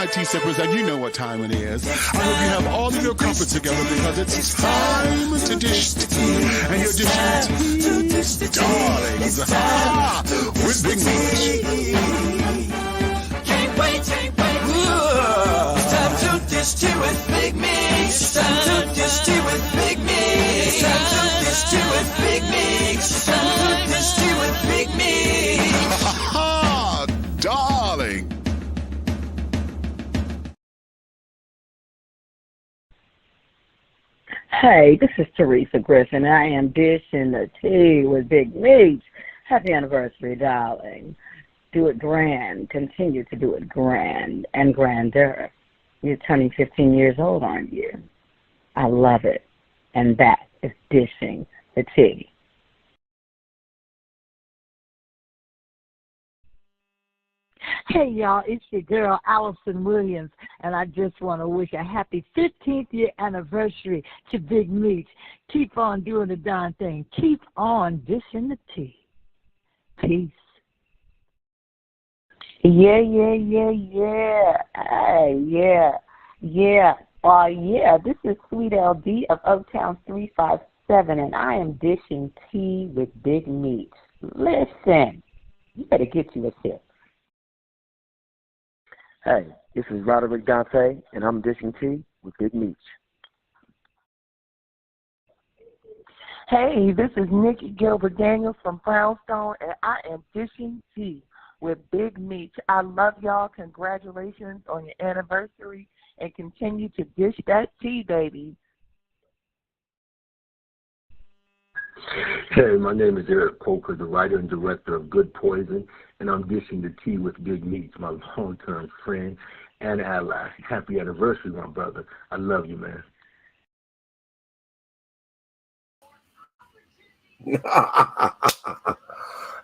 my tea sippers, and you know what time it is. I hope you have all of your comforts together because it's time to dish tea. And you're dishing tea, darlings, with Big Meech. Can't wait. It's time to dish tea with Big Meech. It's time to dish tea with Big Meech. It's time to dish tea with Big Meech. It's time to dish tea with Big Meech. Ha, darling. Hey, this is Teresa Griffin, and I am dishing the tea with Big Meech. Happy anniversary, darling. Do it grand. Continue to do it grand and grander. You're turning 15 years old, aren't you? I love it. And that is dishing the tea. Hey, y'all, it's your girl, Allison Williams, and I just want to wish a happy 15th year anniversary to Big Meech. Keep on doing the darn thing. Keep on dishing the tea. Peace. Yeah. Hey, yeah. This is Sweet LD of Oaktown 357, and I am dishing tea with Big Meech. Listen, you better get you a sip. Hey, this is Roderick Dante, and I'm dishing tea with Big Meech. Hey, this is Nikki Gilbert Daniels from Brownstone, and I am dishing tea with Big Meech. I love y'all. Congratulations on your anniversary, and continue to dish that tea, baby. Hey, my name is Eric Coker, the writer and director of Good Poison, and I'm dishing the tea with Big Meech, my long-term friend and ally. Happy anniversary, my brother. I love you, man.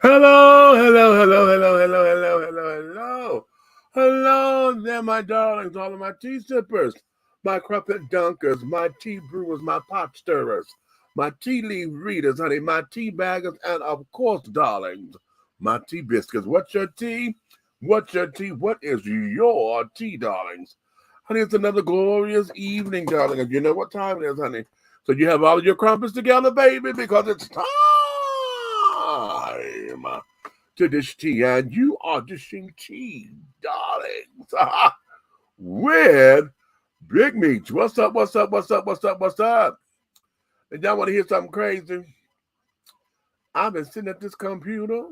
Hello there, my darlings, all of my tea sippers, my crumpet dunkers, my tea brewers, my pot stirrers, my tea leaf readers, honey, my tea baggers, and of course, darlings, my tea biscuits. What's your tea? What is your tea, darlings? Honey, it's another glorious evening, darling. And you know what time it is, honey. So you have all of your crumpets together, baby, because it's time to dish tea. And you are dishing tea, darlings, with Big Meech. What's up? And y'all want to hear something crazy? I've been sitting at this computer,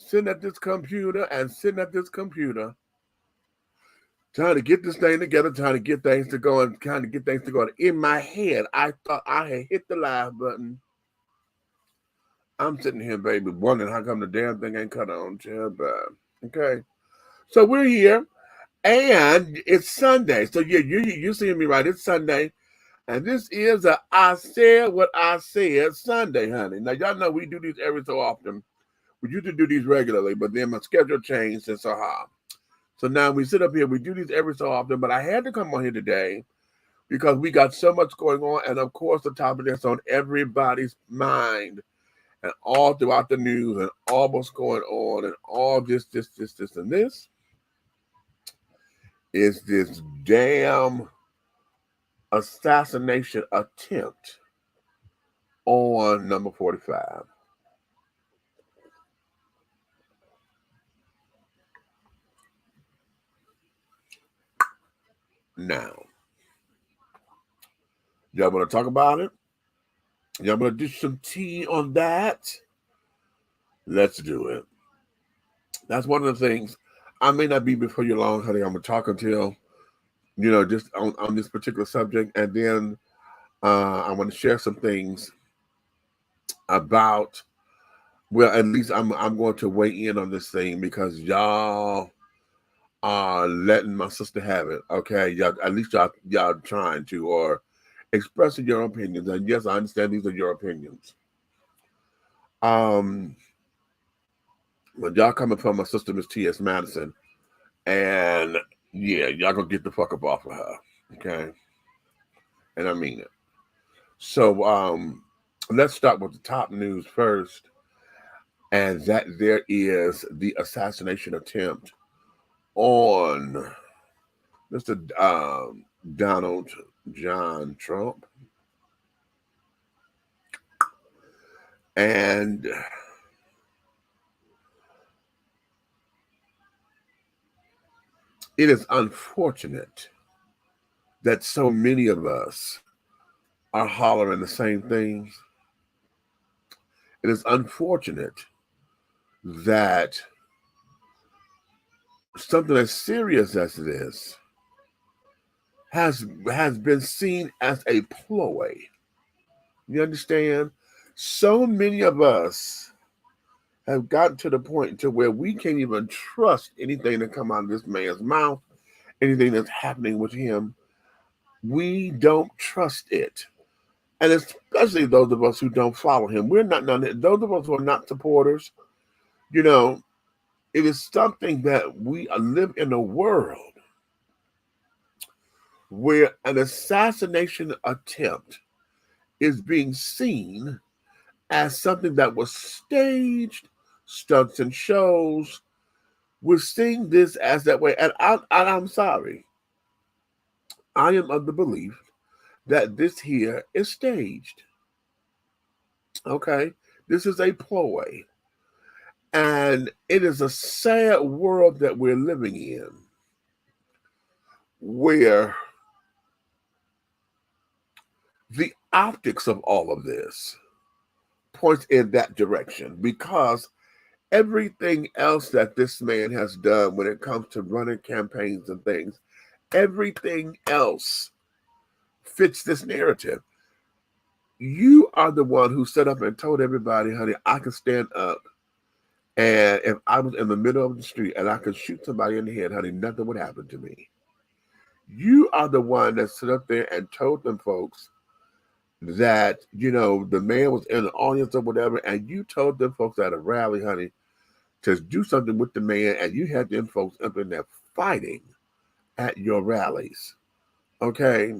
trying to get this thing together, trying to get things to go and kind of get things to go. In my head, I thought I had hit the live button. I'm sitting here, baby, wondering how come the damn thing ain't cut on. Okay. So we're here, and it's Sunday. So yeah, you're seeing me right. It's Sunday. And this is a I Said What I Said Sunday, honey. Now, y'all know we do these every so often. We used to do these regularly, but then my schedule changed, and so now we sit up here. We do these every so often, but I had to come on here today because we got so much going on, and, of course, the topic that's on everybody's mind and all throughout the news and all what's going on and all this, and this is this damn assassination attempt on number 45. Now, y'all want to talk about it? Y'all want to do some tea on that? Let's do it. That's one of the things. I may not be before you long, honey. I'm going to talk until, just on this particular subject. And then I want to share some things about, well, at least I'm going to weigh in on this thing because y'all are letting my sister have it. Okay. Y'all, at least y'all trying to, or expressing your opinions. And yes, I understand these are your opinions. When y'all coming from my sister, Miss T.S. Madison, and yeah, y'all gonna get the fuck up off of her, okay? And I mean it. So let's start with the top news first, and that there is the assassination attempt on Mr. Donald John Trump. And it is unfortunate that so many of us are hollering the same things. It is unfortunate that something as serious as it is has been seen as a ploy. You understand? So many of us have gotten to the point to where we can't even trust anything that come out of this man's mouth, anything that's happening with him. We don't trust it. And especially those of us who don't follow him. We're not none of those of us who are not supporters. You know, it is something that we live in a world where an assassination attempt is being seen as something that was staged, stunts and shows. We're seeing this as that way. And I'm sorry. I am of the belief that this here is staged. Okay? This is a ploy. And it is a sad world that we're living in, where the optics of all of this points in that direction, because everything else that this man has done when it comes to running campaigns and things, everything else fits this narrative. You are the one who stood up and told everybody, honey, I can stand up, and if I was in the middle of the street and I could shoot somebody in the head, honey, nothing would happen to me. You are the one that stood up there and told them folks that, you know, the man was in the audience or whatever, and you told them folks at a rally, honey, to do something with the man, and you had them folks up in there fighting at your rallies. Okay?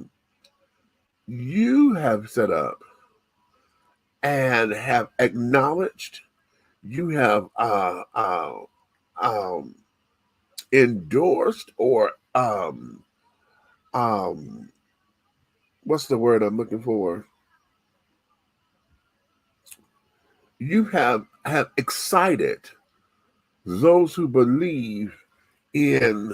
You have set up and have acknowledged, you have endorsed, or what's the word I'm looking for? You have excited those who believe in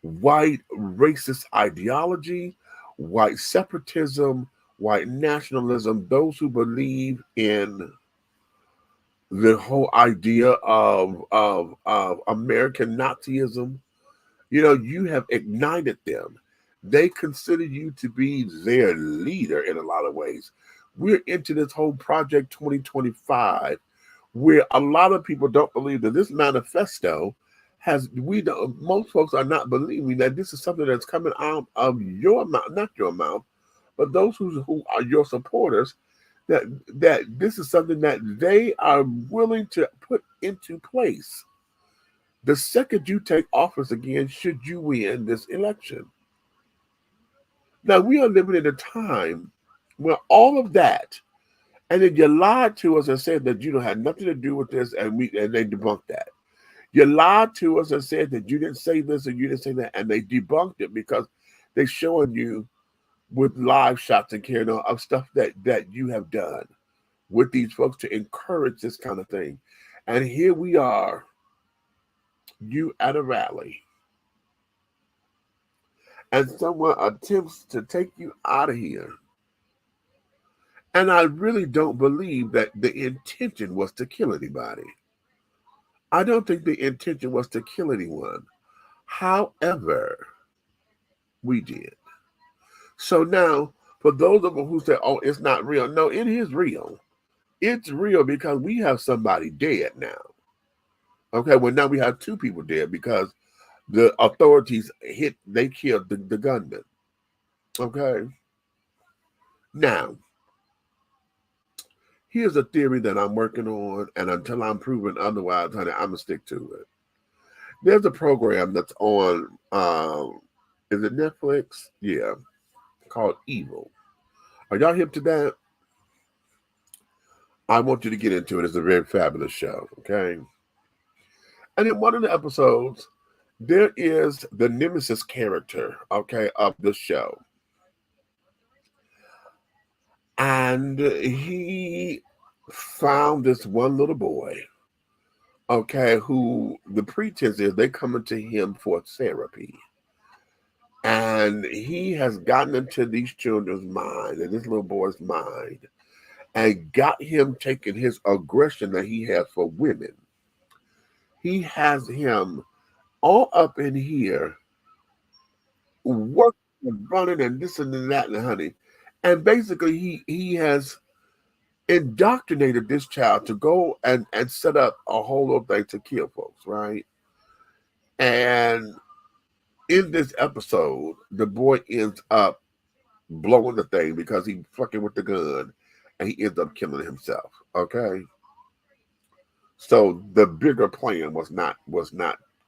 white racist ideology, white separatism, white nationalism, those who believe in the whole idea of American Nazism. You know, you have ignited them. They consider you to be their leader in a lot of ways. We're into this whole Project 2025, where a lot of people don't believe that this manifesto most folks are not believing that this is something that's coming out of your mouth, not your mouth, but those who are your supporters, that this is something that they are willing to put into place the second you take office again, should you win this election. Now, we are living in a time where all of that, and then you lied to us and said that you don't have nothing to do with this, and they debunked that. You lied to us and said that you didn't say this and you didn't say that, and they debunked it because they're showing you with live shots and carrying on of stuff that you have done with these folks to encourage this kind of thing. And here we are, you at a rally, and someone attempts to take you out of here. And I really don't believe that the intention was to kill anybody. I don't think the intention was to kill anyone. However, we did. So now, for those of them who say, oh, it's not real. No, it is real. It's real because we have somebody dead now. Okay, well, now we have two people dead because the authorities killed the gunman. Okay. Now, here's a theory that I'm working on, and until I'm proven otherwise, honey, I'm going to stick to it. There's a program that's on, is it Netflix? Yeah, called Evil. Are y'all hip to that? I want you to get into it. It's a very fabulous show, okay? And in one of the episodes, there is the nemesis character, okay, of the show. And he found this one little boy, okay, who the pretense is they coming to him for therapy. And he has gotten into these children's mind and this little boy's mind and got him taking his aggression that he has for women. He has him all up in here working and running and this and that and honey. And basically he has indoctrinated this child to go and set up a whole little thing to kill folks, right? And in this episode, the boy ends up blowing the thing because he fucking with the gun and he ends up killing himself. Okay. So the bigger plan was not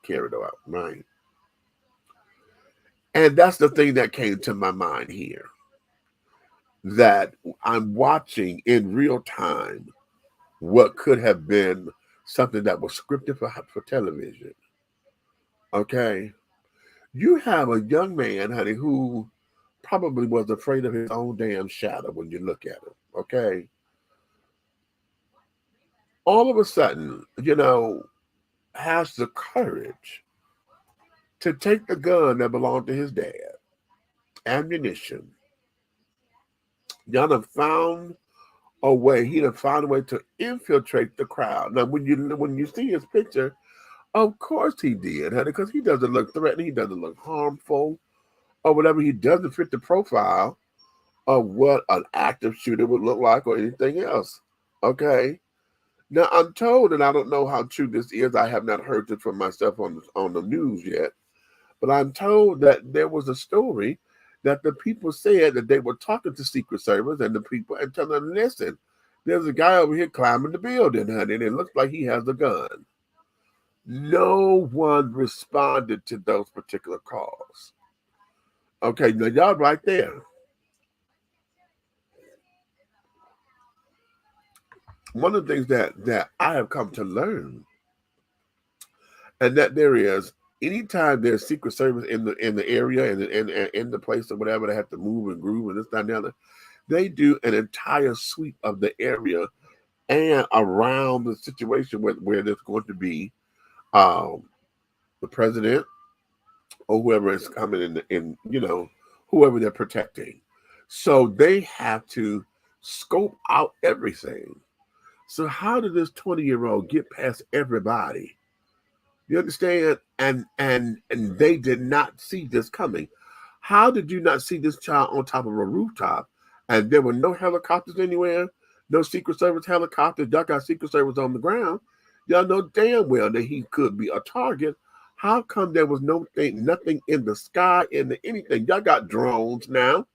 carried out, right? And that's the thing that came to my mind here. That I'm watching in real time what could have been something that was scripted for television. Okay. You have a young man, honey, who probably was afraid of his own damn shadow when you look at him. Okay. All of a sudden, has the courage to take the gun that belonged to his dad, ammunition. Y'all done found a way. He done found a way to infiltrate the crowd. Now, when you see his picture, of course he did, honey, because he doesn't look threatening. He doesn't look harmful or whatever. He doesn't fit the profile of what an active shooter would look like or anything else. Okay. Now, I'm told, and I don't know how true this is. I have not heard it from myself on the news yet. But I'm told that there was a story that the people said that they were talking to Secret Service and the people and telling them, listen, there's a guy over here climbing the building, honey, and it looks like he has a gun. No one responded to those particular calls. Okay, now y'all right there. One of the things that I have come to learn, and that there is, anytime there's Secret Service in the area and in the place or whatever, they have to move and groove and this, that, and the other, they do an entire sweep of the area and around the situation where there's going to be the president or whoever is coming in, whoever they're protecting. So they have to scope out everything. So how did this 20-year-old get past everybody? You understand? And they did not see this coming. How did you not see this child on top of a rooftop? And there were no helicopters anywhere, no Secret Service helicopters. Y'all got Secret Service on the ground. Y'all know damn well that he could be a target. How come there was nothing in the sky, anything? Y'all got drones now.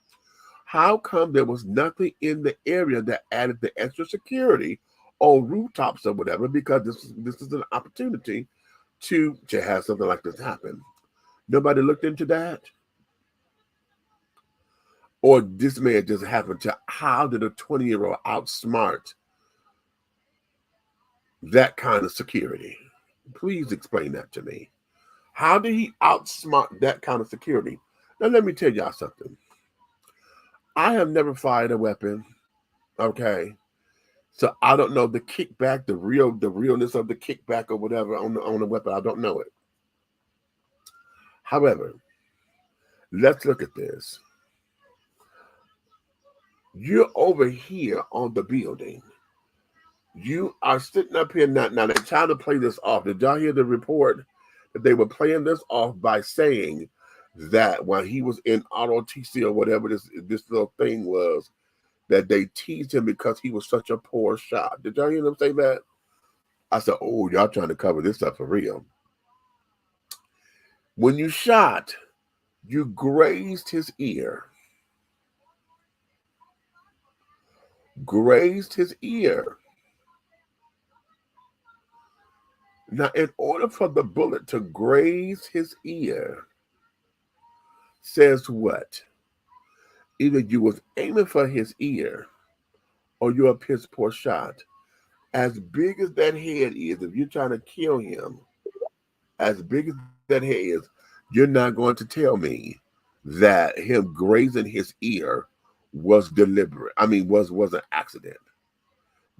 How come there was nothing in the area that added the extra security on rooftops or whatever? Because this is an opportunity to have something like this happen. Nobody looked into that? Or this may have just happened to, how did a 20-year-old outsmart that kind of security? Please explain that to me. How did he outsmart that kind of security? Now, let me tell y'all something. I have never fired a weapon, okay? So I don't know the kickback, the realness of the kickback or whatever on the weapon. I don't know it. However, let's look at this. You're over here on the building. You are sitting up here now. Now they're trying to play this off. Did y'all hear the report that they were playing this off by saying that when he was in ROTC or whatever this little thing was, that they teased him because he was such a poor shot. Did y'all hear them say that? I said, oh, y'all trying to cover this up for real. When you shot, you grazed his ear. Grazed his ear. Now, in order for the bullet to graze his ear, says what? Either you was aiming for his ear or you're a piss poor shot. As big as that head is, if you're trying to kill him, as big as that is, you're not going to tell me that him grazing his ear was deliberate. I mean, was an accident.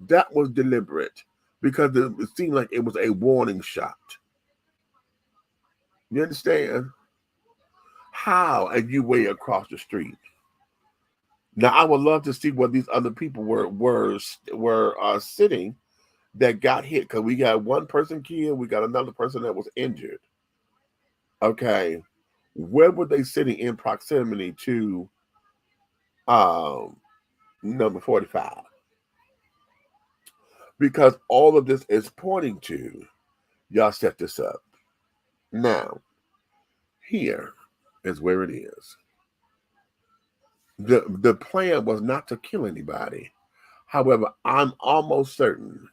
That was deliberate because it seemed like it was a warning shot. You understand? How? And you way across the street. Now, I would love to see what these other people were sitting that got hit, because we got one person killed, we got another person that was injured. Okay, where were they sitting in proximity to number 45? Because all of this is pointing to, y'all set this up. Now, here is where it is. The plan was not to kill anybody. However, I'm almost certain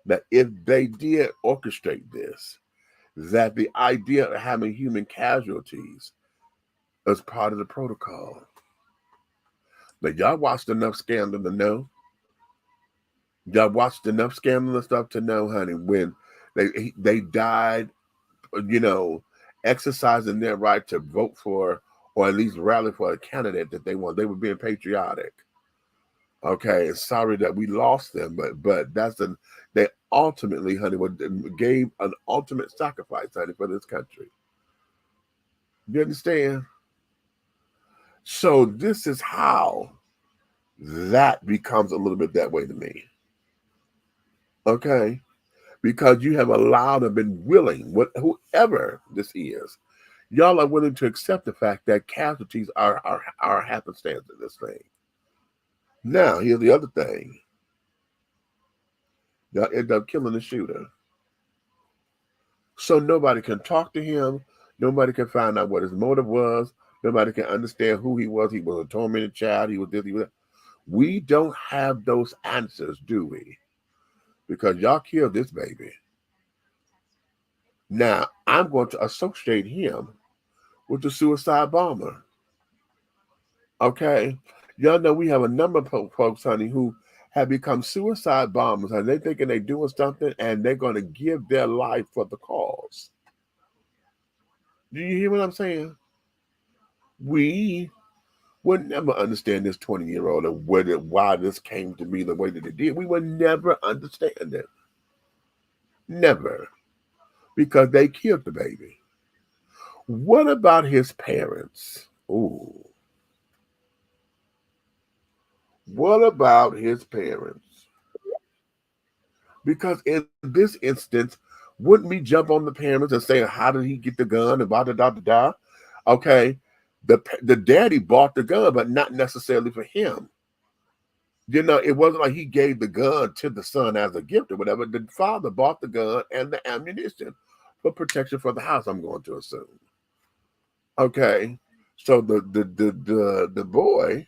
that if they did orchestrate this, that the idea of having human casualties is part of the protocol. But y'all watched enough Scandal to know. Y'all watched enough Scandal and stuff to know, honey, when they died, you know, exercising their right to vote for, or at least rally for a candidate that they want. They were being patriotic. Okay, sorry that we lost them, but they ultimately, honey, gave an ultimate sacrifice, honey, for this country. You understand? So this is how that becomes a little bit that way to me. Okay? Because you have allowed and been willing, whoever this is, y'all are willing to accept the fact that casualties are happenstance in this thing. Now, here's the other thing. Y'all end up killing the shooter. So nobody can talk to him. Nobody can find out what his motive was. Nobody can understand who he was. He was a tormented child. He was this, he was that. We don't have those answers, do we? Because y'all killed this baby. Now, I'm going to associate him with the suicide bomber. Okay? Y'all know we have a number of folks, honey, who have become suicide bombers, and they're thinking they're doing something, and they're going to give their life for the cause. Do you hear what I'm saying? We would never understand this 20-year-old and why this came to be the way that it did. We would never understand it. Never. Because they killed the baby. What about his parents? Ooh. What about his parents? Because in this instance, wouldn't we jump on the parents and say, how did he get the gun and da-da-da-da-da? Okay, the daddy bought the gun, but not necessarily for him. You know, it wasn't like he gave the gun to the son as a gift or whatever. The father bought the gun and the ammunition for protection for the house, I'm going to assume. Okay, so the boy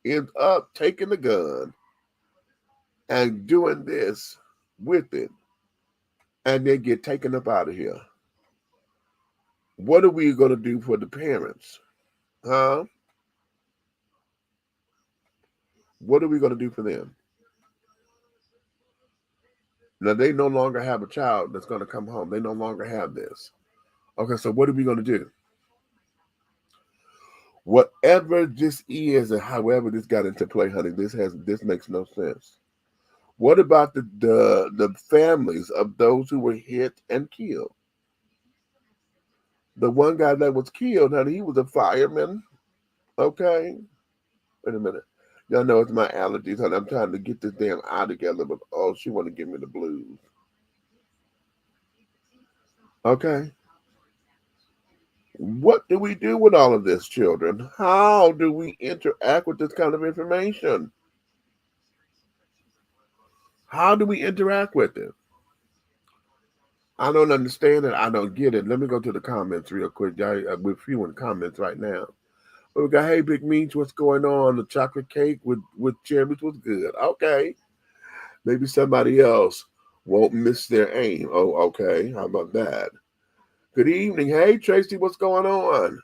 ends up taking the gun and doing this with it, and they get taken up out of here. What are we going to do for the parents? Huh? What are we going to do for them? Now, they no longer have a child that's going to come home. They no longer have this. Okay, so what are we going to do? Whatever this is and however this got into play, honey, this makes no sense. What about the families of those who were hit and killed? The one guy that was killed, honey, he was a fireman. Okay. Wait a minute. Y'all know it's my allergies, honey. I'm trying to get this damn eye together, but oh, she want to give me the blues. Okay. What do we do with all of this, children? How do we interact with this kind of information? How do we interact with it? I don't understand it. I don't get it. Let me go to the comments real quick. We're few in the comments right now. We got, hey, Big Meats, what's going on? The chocolate cake with cherries was good. Okay. Maybe somebody else won't miss their aim. Oh, okay. How about that? Good evening. Hey, Tracy, what's going on?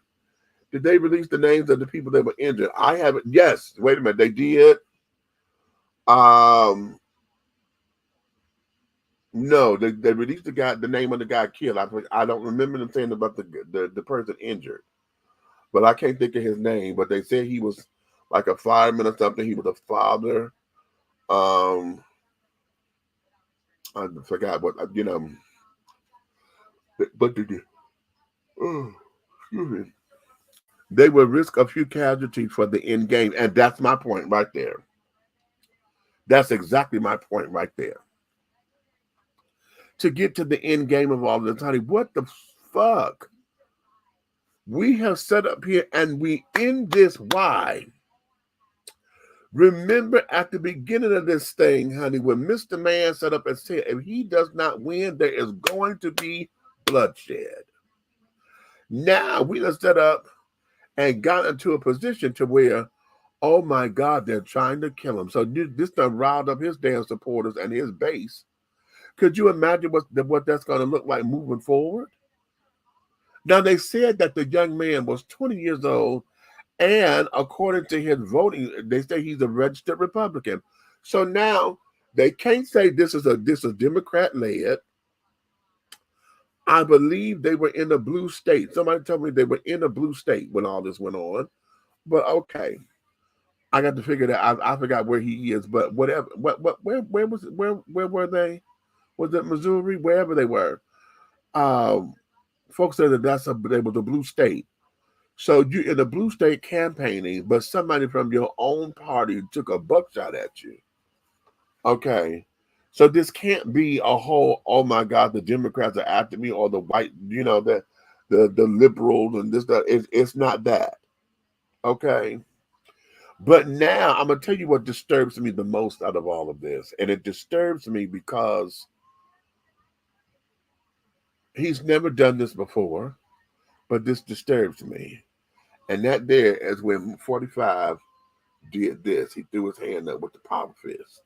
Did they release the names of the people that were injured? I haven't. Yes. Wait a minute. They did. No, they released the name of the guy killed. I don't remember them saying about the person injured, but I can't think of his name. But they said he was like a fireman or something. He was a father. I forgot what but oh, excuse me. They will risk a few casualties for the end game, and that's my point right there. That's exactly my point right there. To get to the end game of all this, honey, what the fuck? We have set up here and we end this. Why? Remember at the beginning of this thing, honey, when Mr. Man set up and said, if he does not win, there is going to be bloodshed. Now we have set up and got into a position to where, oh my God, they're trying to kill him. So this done riled up his damn supporters and his base. Could you imagine what that's going to look like moving forward? Now, they said that the young man was 20 years old, and according to his voting, they say he's a registered Republican. So now they can't say this is Democrat-led. I believe they were in a blue state. Somebody told me they were in a blue state when all this went on. But okay, I got to figure that out. I forgot where he is, but whatever. Where was it? Where were they? Was it Missouri? Wherever they were. Folks said that they was a blue state. So you in a blue state campaigning, but somebody from your own party took a buckshot at you. Okay. So this can't be a whole, oh my God, the Democrats are after me, or the white, the liberals and this, that. It's not that. Okay. But now I'm gonna tell you what disturbs me the most out of all of this. And it disturbs me because he's never done this before, but this disturbs me. And that there is when 45 did this. He threw his hand up with the power fist.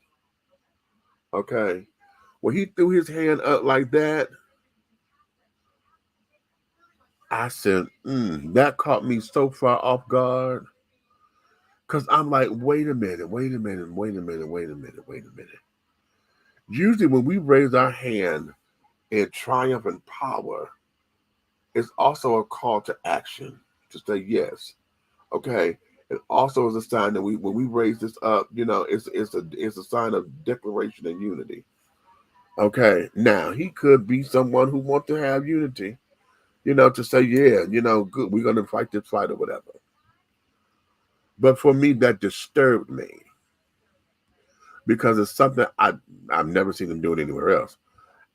Okay. When he threw his hand up like that, I said, that caught me so far off guard. Because I'm like, wait a minute. Usually when we raise our hand in triumph and power, it's also a call to action to say yes. Okay. It also is a sign that when we raise this up, it's a sign of declaration and unity. Okay. Now he could be someone who wants to have unity, to say, yeah, good, we're gonna fight this fight or whatever. But for me, that disturbed me because it's something I've never seen him do it anywhere else.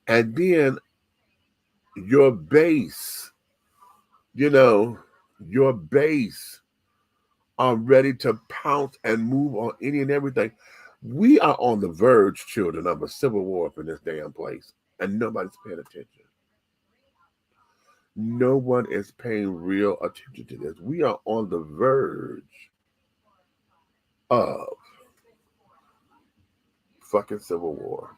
And then your base, are ready to pounce and move on any and everything. We are on the verge, children, of a civil war up in this damn place, and nobody's paying attention. No one is paying real attention to this. We are on the verge of fucking civil war.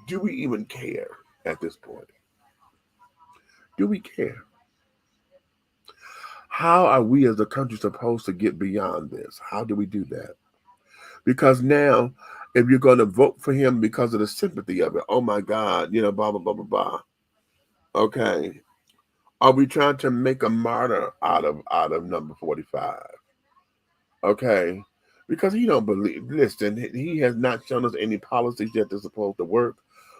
Do we even care at this point? Do we care? How are we as a country supposed to get beyond this? How do we do that? Because now, if you're going to vote for him because of the sympathy of it, oh my God, blah, blah, blah, blah, blah. Okay. Are we trying to make a martyr out of number 45? Okay. Because he don't believe, listen, he has not shown us any policies yet that's supposed to work.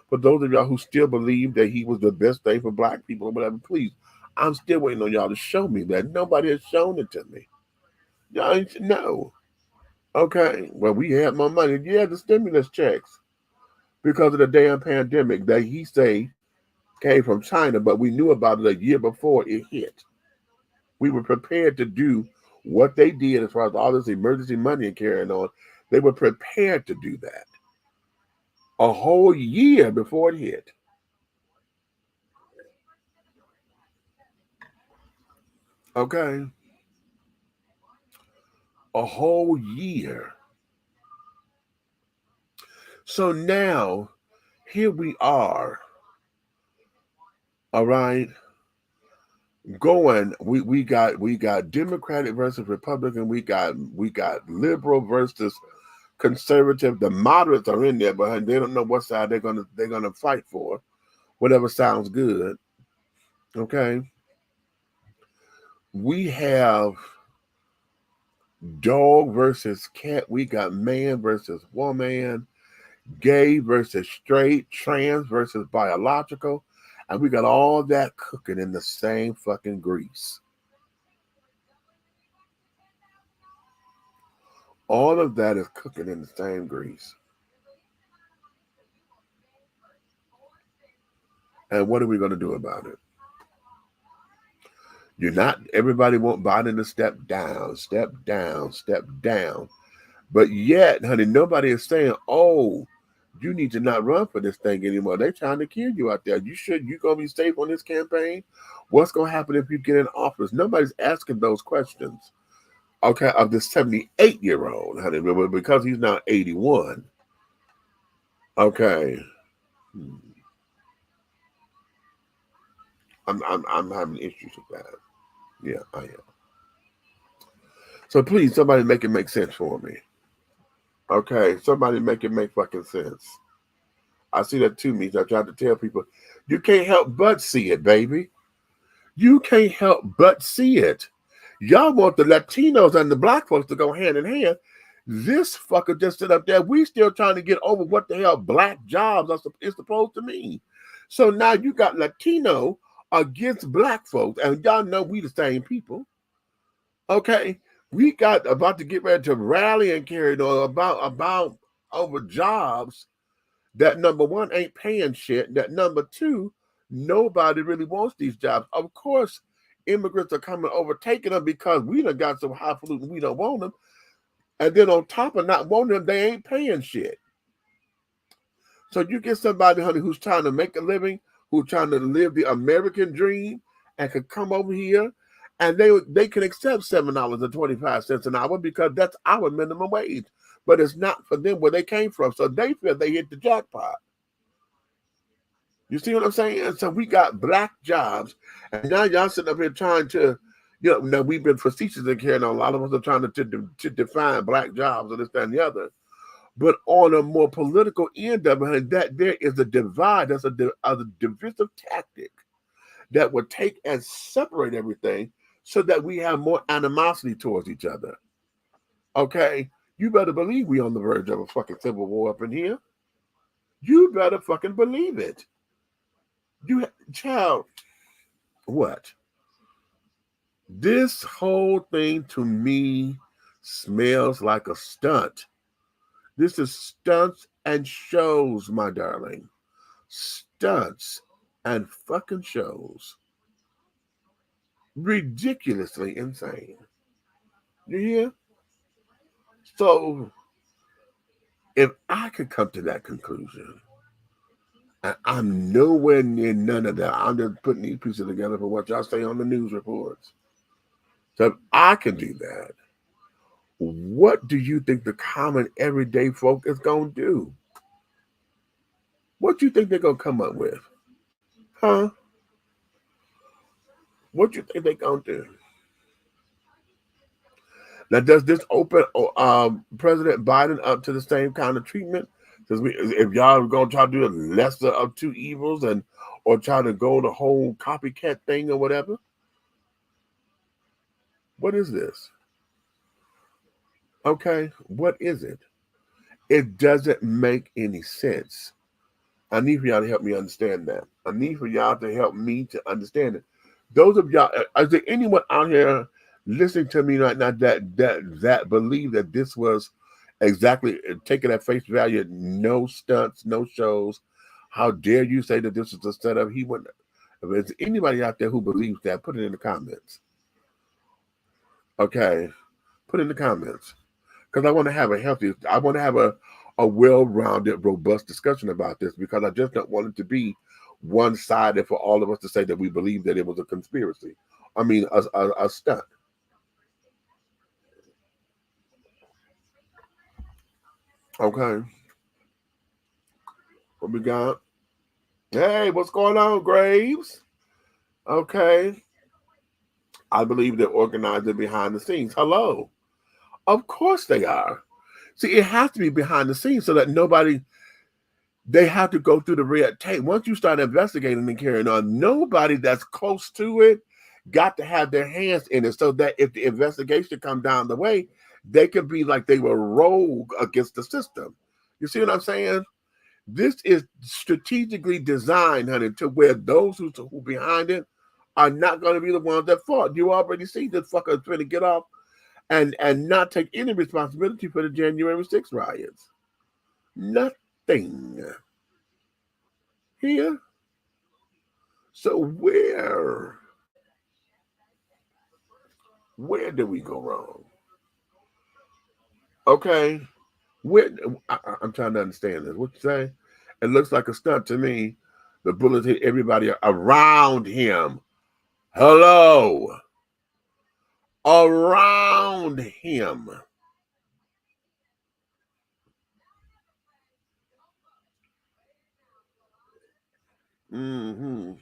For those of y'all who still believe that he was the best thing for black people or whatever, please, I'm still waiting on y'all to show me that. Nobody has shown it to me. Y'all ain't know. Okay. Well, we had more money. Yeah, the stimulus checks. Because of the damn pandemic that he say came from China, but we knew about it a year before it hit. We were prepared to do what they did as far as all this emergency money and carrying on. They were prepared to do that a whole year before it hit. Okay. A whole year. So now, here we are. All right. Going, we got Democratic versus Republican. We got liberal versus conservative, the moderates are in there, but they don't know what side they're gonna fight for. Whatever sounds good. Okay. We have dog versus cat. We got man versus woman, gay versus straight, trans versus biological, and we got all that cooking in the same fucking grease. All of that is cooking in the same grease. And what are we going to do about it? Everybody want Biden to step down, step down, step down. But yet, honey, nobody is saying, oh, you need to not run for this thing anymore. They're trying to kill you out there. You're going to be safe on this campaign? What's going to happen if you get in office? Nobody's asking those questions. Okay, of the 78-year-old, honey, because he's now 81. Okay. I'm having issues with that. Yeah, I am. So please, somebody make it make sense for me. Okay, somebody make it make fucking sense. I see that too, me. I try to tell people, you can't help but see it, baby. You can't help but see it. Y'all want the Latinos and the black folks to go hand in hand. This fucker just sit up there. We still trying to get over what the hell black jobs is supposed to mean. So now you got Latino against black folks, and y'all know we the same people. Okay, we got about to get ready to rally and carry on about over jobs that, number one, ain't paying shit. That, number two, nobody really wants these jobs. Of course, immigrants are coming overtaking them because we done got so highfalutin we don't want them. And then on top of not wanting them, they ain't paying shit. So you get somebody, honey, who's trying to make a living, who's trying to live the American dream, and could come over here, and they can accept $7.25 an hour because that's our minimum wage. But it's not for them where they came from. So they feel they hit the jackpot. You see what I'm saying? And so we got black jobs, and now y'all sitting up here trying to, now we've been facetious in here, and a lot of us are trying to define black jobs and this, that, and the other. But on a more political end of it, that there is a divide, that's a divisive tactic that would take and separate everything so that we have more animosity towards each other. Okay? You better believe we on the verge of a fucking civil war up in here. You better fucking believe it. Child, what? This whole thing to me smells like a stunt. This is stunts and shows, my darling. Stunts and fucking shows. Ridiculously insane. You hear? So, if I could come to that conclusion, and I'm nowhere near none of that, I'm just putting these pieces together for what y'all say on the news reports. So if I can do that, what do you think the common everyday folk is going to do? What do you think they're going to come up with? Huh? What do you think they're going to do? Now, does this open President Biden up to the same kind of treatment? If y'all are going to try to do the lesser of two evils or try to go the whole copycat thing or whatever? What is this? Okay, what is it? It doesn't make any sense. I need for y'all to help me understand that. I need for y'all to help me to understand it. Those of y'all, is there anyone out here listening to me right now that believe that this was exactly taken at face value? No stunts, no shows. How dare you say that this is a setup? He wouldn't. If there's anybody out there who believes that, put it in the comments. Okay, put it in the comments. Because I want to have a well-rounded, robust discussion about this, because I just don't want it to be one-sided for all of us to say that we believe that it was a conspiracy. I mean, a stunt. Okay. What we got? Hey, what's going on, Graves? Okay. I believe they're organizing behind the scenes. Hello. Of course they are. See, it has to be behind the scenes so that nobody, they have to go through the red tape. Once you start investigating and carrying on, nobody that's close to it got to have their hands in it so that if the investigation come down the way, they could be like they were rogue against the system. You see what I'm saying? This is strategically designed, honey, to where those who behind it are not going to be the ones that fought. You already see this fucker trying to get off and not take any responsibility for the January 6th riots. Nothing here. So where did we go wrong? Okay, I'm trying to understand this. What you say? It looks like a stunt to me. The bullets hit everybody around him. Hello. Around him. Mm-hmm.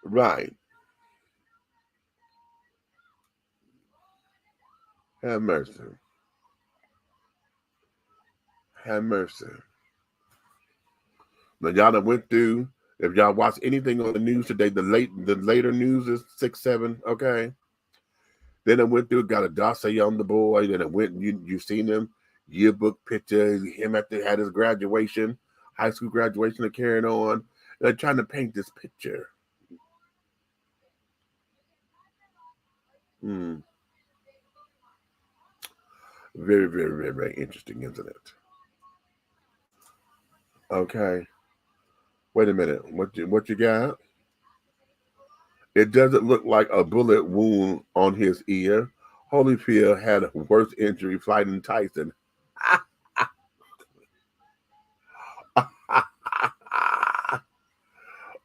Right. Have mercy. Have mercy. Now y'all that went through, if y'all watch anything on the news today, the later news is 6, 7, okay? Then I went through, got a dossier on the boy, then I went, you seen him, yearbook picture, him had his graduation, high school graduation and carrying on. And they're trying to paint this picture. Very, very, very, very interesting, isn't it? Okay. Wait a minute. What you got? It doesn't look like a bullet wound on his ear. Holyfield had a worse injury fighting Tyson.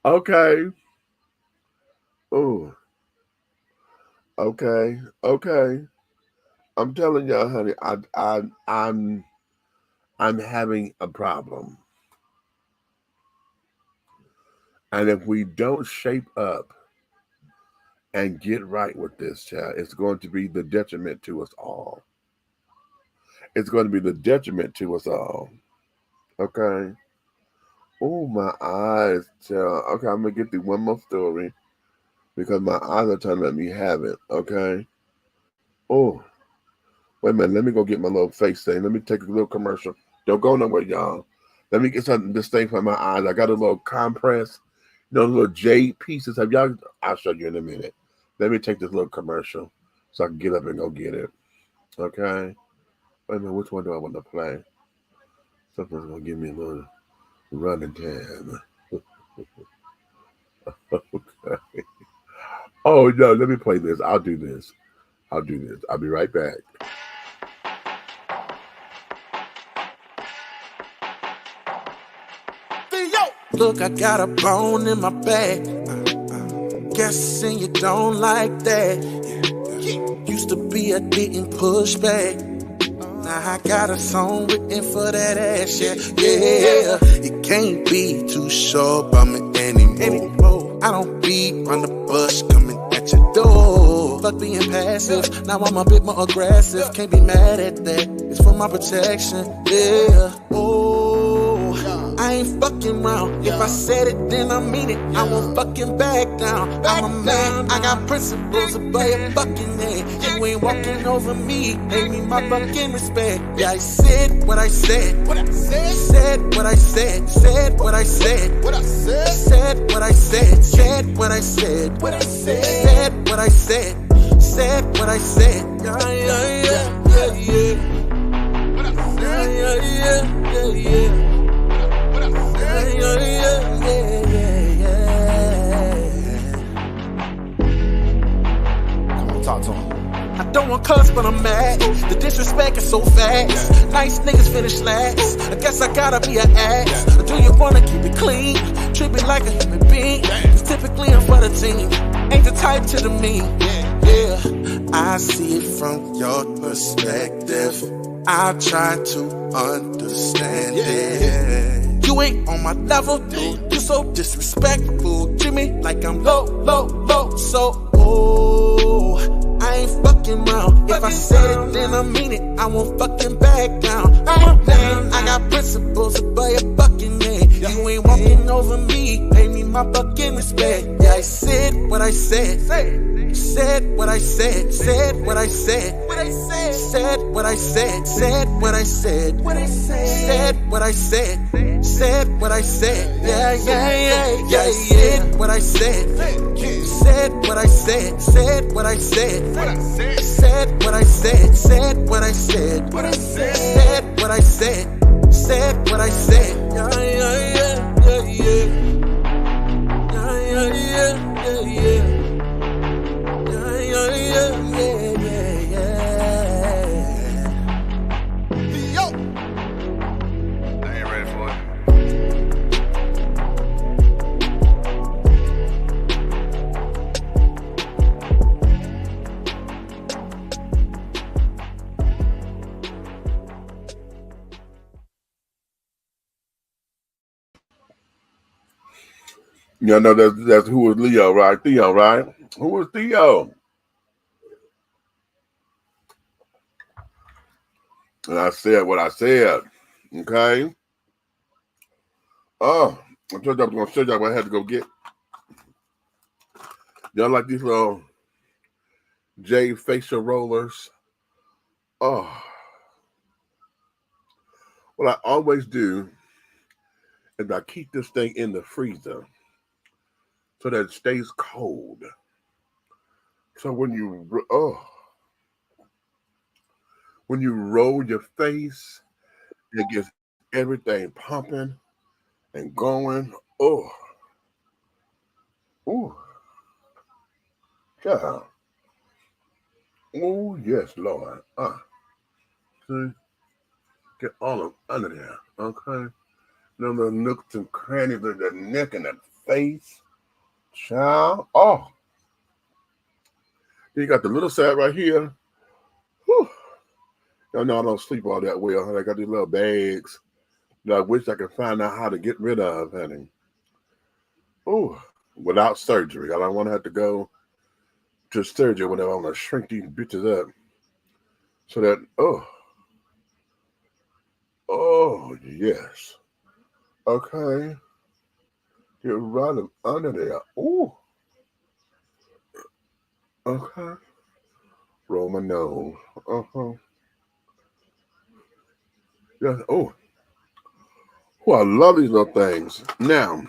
Okay. Oh. Okay. Okay. I'm telling y'all, honey, I'm having a problem. And if we don't shape up and get right with this, child, it's going to be the detriment to us all. It's going to be the detriment to us all. Okay? Oh, my eyes, child. Okay, I'm going to get through one more story because my eyes are trying to let me have it. Okay? Oh. Wait a minute, let me go get my little face thing. Let me take a little commercial. Don't go nowhere, y'all. Let me get this thing for my eyes. I got a little compress, little jade pieces. Have y'all? I'll show you in a minute. Let me take this little commercial so I can get up and go get it. Okay? Wait a minute, which one do I want to play? Something's going to give me a little running time. Okay. Oh, no, let me play this. I'll do this. I'll be right back. Look, I got a bone in my bag. Guessing you don't like that. Used to be I didn't push back. Now I got a song written for that ass, yeah. You can't be too sure about me anymore. I don't beat on the bush coming at your door. Fuck being passive, now I'm a bit more aggressive. Can't be mad at that, it's for my protection, yeah. I ain't fucking round. If I said it, then I mean it. I won't fucking back down. I'm a man, I got principles above your fucking head. You ain't walking over me, pay me my fucking respect. Yeah, I said what I said. Said what I said. Said what I said. Said what I said. Said what I said. Said what I said. Said what I said. Yeah. Come on, talk to him. I don't want cuss, but I'm mad. The disrespect is so fast. Nice niggas finish last. I guess I gotta be an ass. Or do you wanna keep it clean? Treat me like a human being. Cause typically I'm for the team. Ain't the type to the me. Yeah, I see it from your perspective. I try to understand it. You ain't on my level, dude. You so disrespectful. Treat me like I'm low. So, I ain't fucking fucking round. If I said it, then I mean it. I won't fucking back down. I got principles, boy, a fucking man. You ain't walking over me. Pay me my fucking respect. Yeah, I said what I said. Said what I said. Said what I said. Said what I said. Said what I said. Said what I said. Said what I said. Yeah, yeah, yeah, yeah. Said what I said. Said what I said. Said what I said. Said what I said. Said what I said. Said what I said. Said what I said. Yeah, yeah, yeah, yeah, yeah. Yeah, yeah, yeah, yeah. You know, that's who was Leo, right? Theo, right? Who was Theo? And I said what I said. Okay. Oh, I told you I was gonna show you what I had to go get. Y'all like these little J facial rollers? Oh. What I always do is I keep this thing in the freezer so that it stays cold. So when you roll your face, it gets everything pumping and going. Oh, yeah. Oh, yes, Lord. See, get all of under there. Okay, them little nooks and crannies of the neck and the face, child. Oh, you got the little side right here. Whew. Y'all know I don't sleep all that well. I got these little bags that I wish I could find out how to get rid of, honey. Oh, without surgery. I don't want to have to go to surgery whenever I want to shrink these bitches up. So that, oh, yes. Okay. Get right up under there. Ooh. Okay. Roll my nose. Yes. Oh. Oh, I love these little things. Now,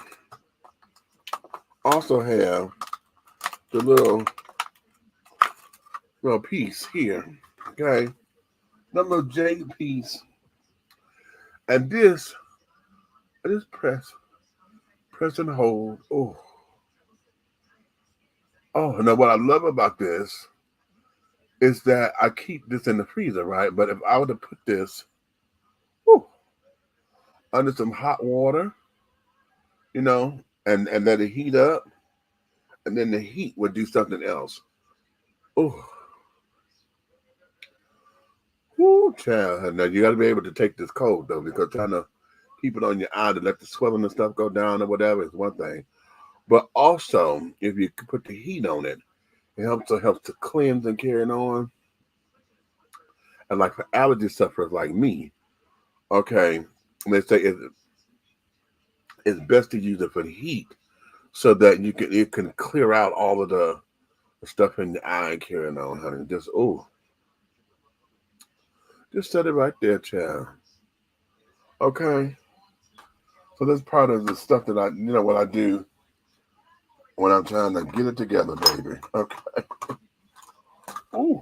also have the little piece here. Okay. The little J piece. And this, I just press and hold. Oh. Oh, now what I love about this is that I keep this in the freezer, right? But if I were to put this under some hot water, you know, and let it heat up, and then the heat would do something else. Oh. Woo, child. Now you got to be able to take this cold though, because trying to keep it on your eye to let the swelling and stuff go down or whatever is one thing. But also, if you put the heat on it, it helps to cleanse and carry it on. And like for allergy sufferers like me, okay, they say it's best to use it for the heat so that it can clear out all of the stuff in the eye and carrying on, honey. Just set it right there, child. Okay. So that's part of the stuff that what I do when I'm trying to get it together, baby. Okay. Ooh.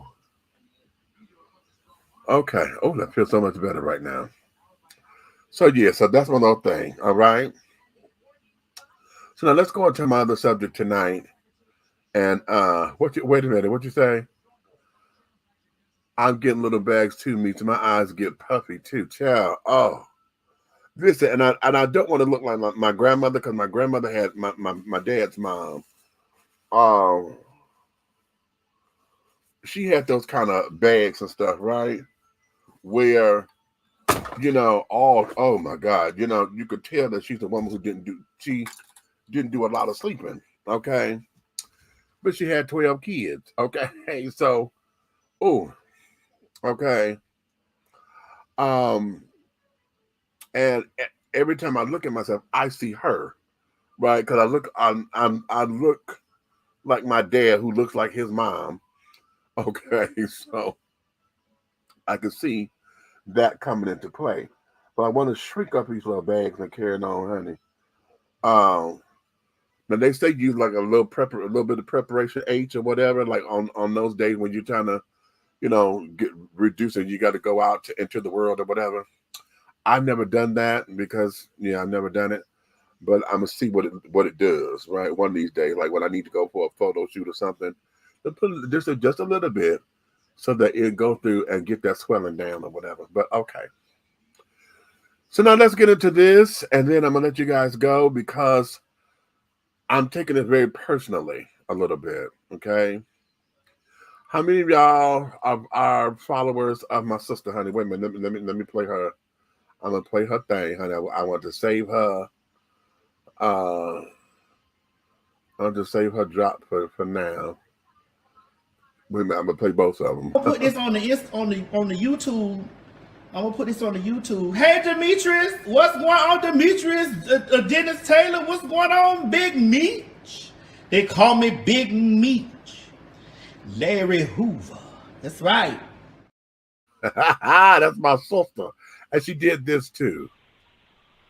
Okay. Oh, that feels so much better right now. So yeah, so that's one other thing. All right. So now let's go on to my other subject tonight. And wait a minute, what you say? I'm getting little bags too, me. So my eyes get puffy too. Child. Oh. Listen, and I don't want to look like my grandmother, because my grandmother had my dad's mom. She had those kind of bags and stuff, right? Where, oh my God, you could tell that she's a woman who didn't do a lot of sleeping, okay? But she had 12 kids, okay? So Oh, okay. Um, and every time I look at myself, I see her, right? Because I look like my dad, who looks like his mom. Okay, so I can see that coming into play. But I want to shrink up these little bags and carry it on, honey. Um, Now they say use like a little bit of preparation H or whatever, like on those days when you're trying to, get reduce it. You got to go out to enter the world or whatever. I've never done that because I've never done it, but I'm gonna see what it does. Right, one of these days, like when I need to go for a photo shoot or something, to put just a little bit so that it go through and get that swelling down or whatever. But okay. So now let's get into this, and then I'm gonna let you guys go because I'm taking it very personally a little bit, okay? How many of y'all are followers of my sister, honey? Wait a minute, let me play her. I'm gonna play her thing, honey. I want to save her. I'll just save her drop for now. Wait a minute, I'm gonna play both of them. I'll put this on the YouTube. I'm gonna put this on the YouTube. Hey Demetrius, what's going on, Demetrius? Dennis Taylor, what's going on, Big Meech? They call me Big Meech. Larry Hoover. That's right. That's my sister, and she did this too.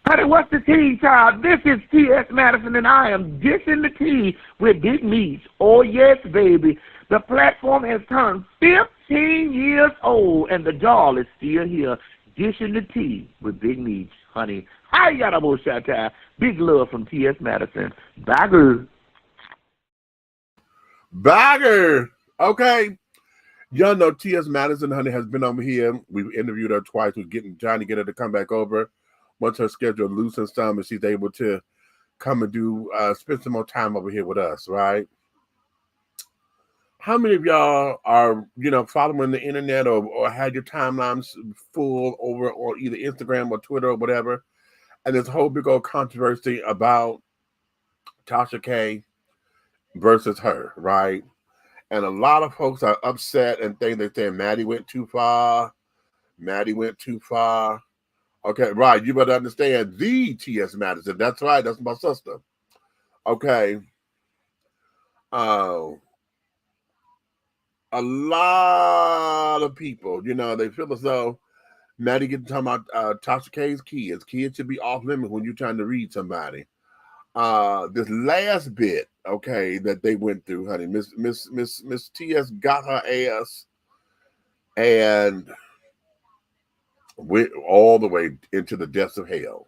Honey, what's the tea, child? This is T.S. Madison, and I am dishing the tea with Big Meech. Oh, yes, baby. The platform has turned 15 years old, and the doll is still here, dishing the tea with Big Meech. Honey, hi, yada bullshata. Big love from T.S. Madison. Bagger. Bagger. Okay. Y'all know T.S. Madison, honey, has been over here. We've interviewed her twice. We're trying to get her to come back over. Once her schedule loosens some and she's able to come and spend some more time over here with us, right? How many of y'all are, following the internet or had your timelines full over on either Instagram or Twitter or whatever, and this whole big old controversy about Tasha K versus her, right? And a lot of folks are upset and think they're saying Maddie went too far. Maddie went too far. Okay, right. You better understand the T.S. Madison. That's right. That's my sister. Okay. A lot of people, they feel as though Maddie getting talking about Tasha K's kids. Kids should be off limits when you're trying to read somebody. This last bit, okay, that they went through, honey, Miss T.S. got her ass and went all the way into the depths of hell.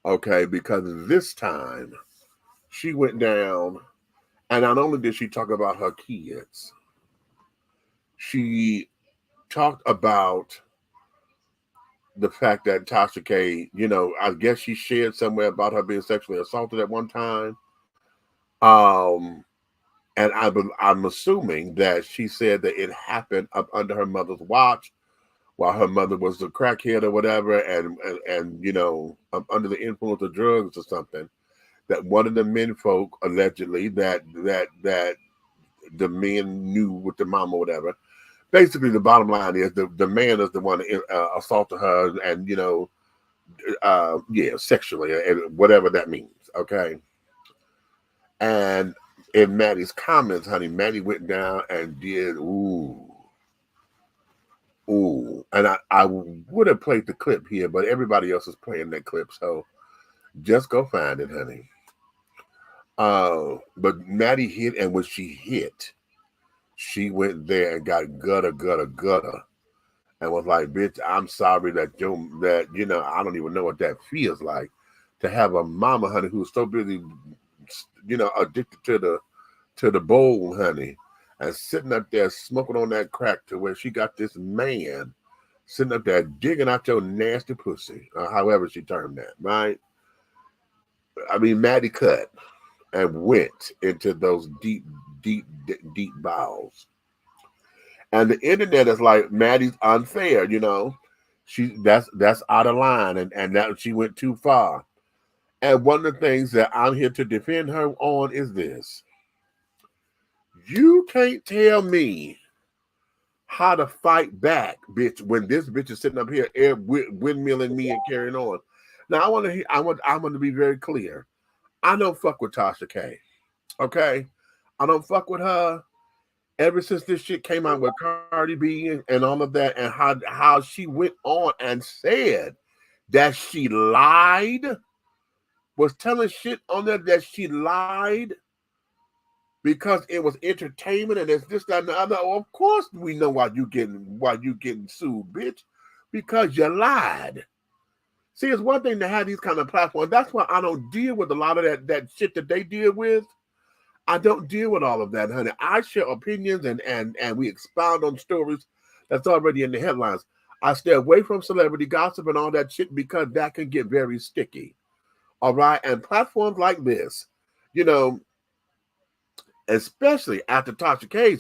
Okay, because this time she went down, and not only did she talk about her kids, she talked about the fact that Tasha K, I guess she shared somewhere about her being sexually assaulted at one time. And I'm assuming that she said that it happened up under her mother's watch while her mother was a crackhead or whatever, and under the influence of drugs or something. That one of the men folk allegedly that the men knew with the mom or whatever. Basically, the bottom line is the man is the one that assaulted her and sexually and whatever that means. Okay, and in Maddie's comments, honey, Maddie went down and did ooh, and I would have played the clip here, but everybody else is playing that clip, so just go find it, honey. But Maddie hit, and when she hit, she went there and got gutter, and was like, "Bitch, I'm sorry that I don't even know what that feels like to have a mama, honey, who's so busy, addicted to the bowl, honey, and sitting up there smoking on that crack to where she got this man sitting up there digging out your nasty pussy, however she termed that, right? I mean, Maddie cut and went into those deep bowels. And the internet is like, Maddie's unfair, that's out of line, and that she went too far. And one of the things that I'm here to defend her on is this. You can't tell me how to fight back, bitch, when this bitch is sitting up here windmilling me and carrying on. Now I want to be very clear. I don't fuck with Tasha K. Okay? I don't fuck with her. Ever since this shit came out with Cardi B and all of that, and how she went on and said that she lied, was telling shit on there that she lied because it was entertainment and it's this, that, and the other. Oh, of course we know why you getting sued, bitch. Because you lied. See, it's one thing to have these kind of platforms. That's why I don't deal with a lot of that shit that they deal with. I don't deal with all of that, honey. I share opinions and we expound on stories that's already in the headlines. I stay away from celebrity gossip and all that shit because that can get very sticky. All right? And platforms like this, you know, especially after Tasha K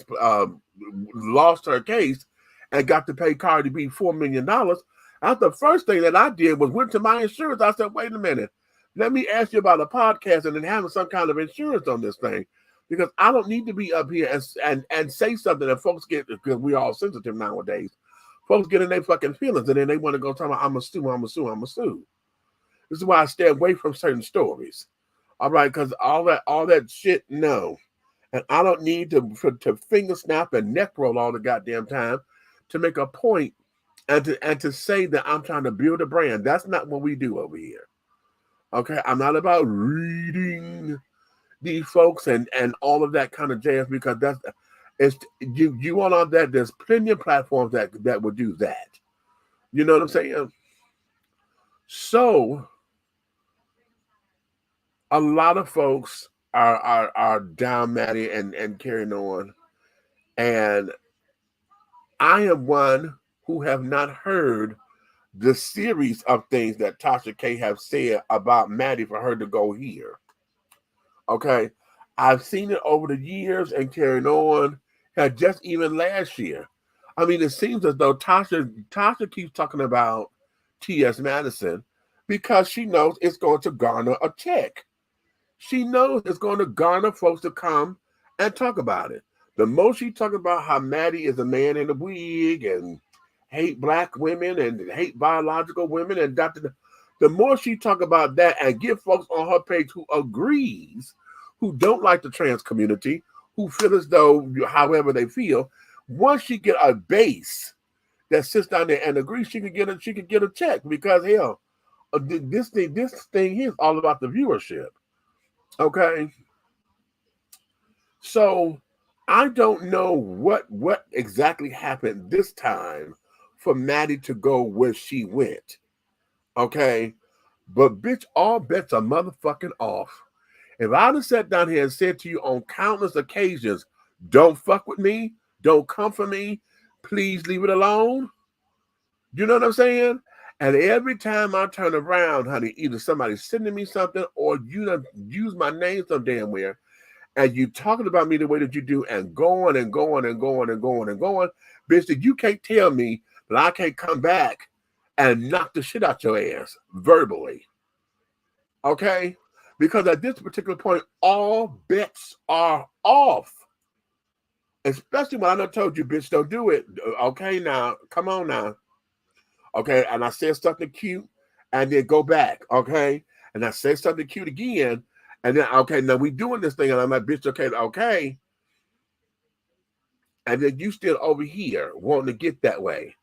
lost her case and got to pay Cardi B $4 million, that's the first thing that I did was went to my insurance. I said, wait a minute. Let me ask you about a podcast and then having some kind of insurance on this thing, because I don't need to be up here and say something that folks get, because we're all sensitive nowadays. Folks get in their fucking feelings and then they want to go talk about, I'm a sue. This is why I stay away from certain stories. All right, because all that shit, no. And I don't need to finger snap and neck roll all the goddamn time to make a point and to say that I'm trying to build a brand. That's not what we do over here. Okay, I'm not about reading these folks and all of that kind of jazz, because you want all that. There's plenty of platforms that will do that. You know what I'm saying? So a lot of folks are down Maddie and carrying on, and I am one who have not heard the series of things that Tasha K have said about Maddie for her to go here. Okay, I've seen it over the years and carrying on. Just even last year, I mean, it seems as though Tasha keeps talking about T.S. Madison because she knows it's going to garner a check. She knows it's going to garner folks to come and talk about it. The more she talks about how Maddie is a man in a wig and hate black women and hate biological women, and the more she talk about that and get folks on her page who agrees, who don't like the trans community, who feel as though however they feel, once she get a base that sits down there and agrees, she could get a check, because hell, this thing here is all about the viewership. Okay, so I don't know what exactly happened this time for Maddie to go where she went. Okay, but bitch, all bets are motherfucking off. If I'd have sat down here and said to you on countless occasions, don't fuck with me, don't come for me, please leave it alone. You know what I'm saying? And every time I turn around, honey, either somebody's sending me something or you done use my name some damn where, and you talking about me the way that you do, and going and going and going and going and going, bitch, that you can't tell me that I can't come back and knock the shit out your ass verbally. Okay? Because at this particular point, all bets are off. Especially when I done told you, bitch, don't do it. Okay, now, come on now. Okay, and I said something cute, and then go back, okay? And I said something cute again, and then, okay, now we doing this thing, and I'm like, bitch, okay. And then you still over here wanting to get that way.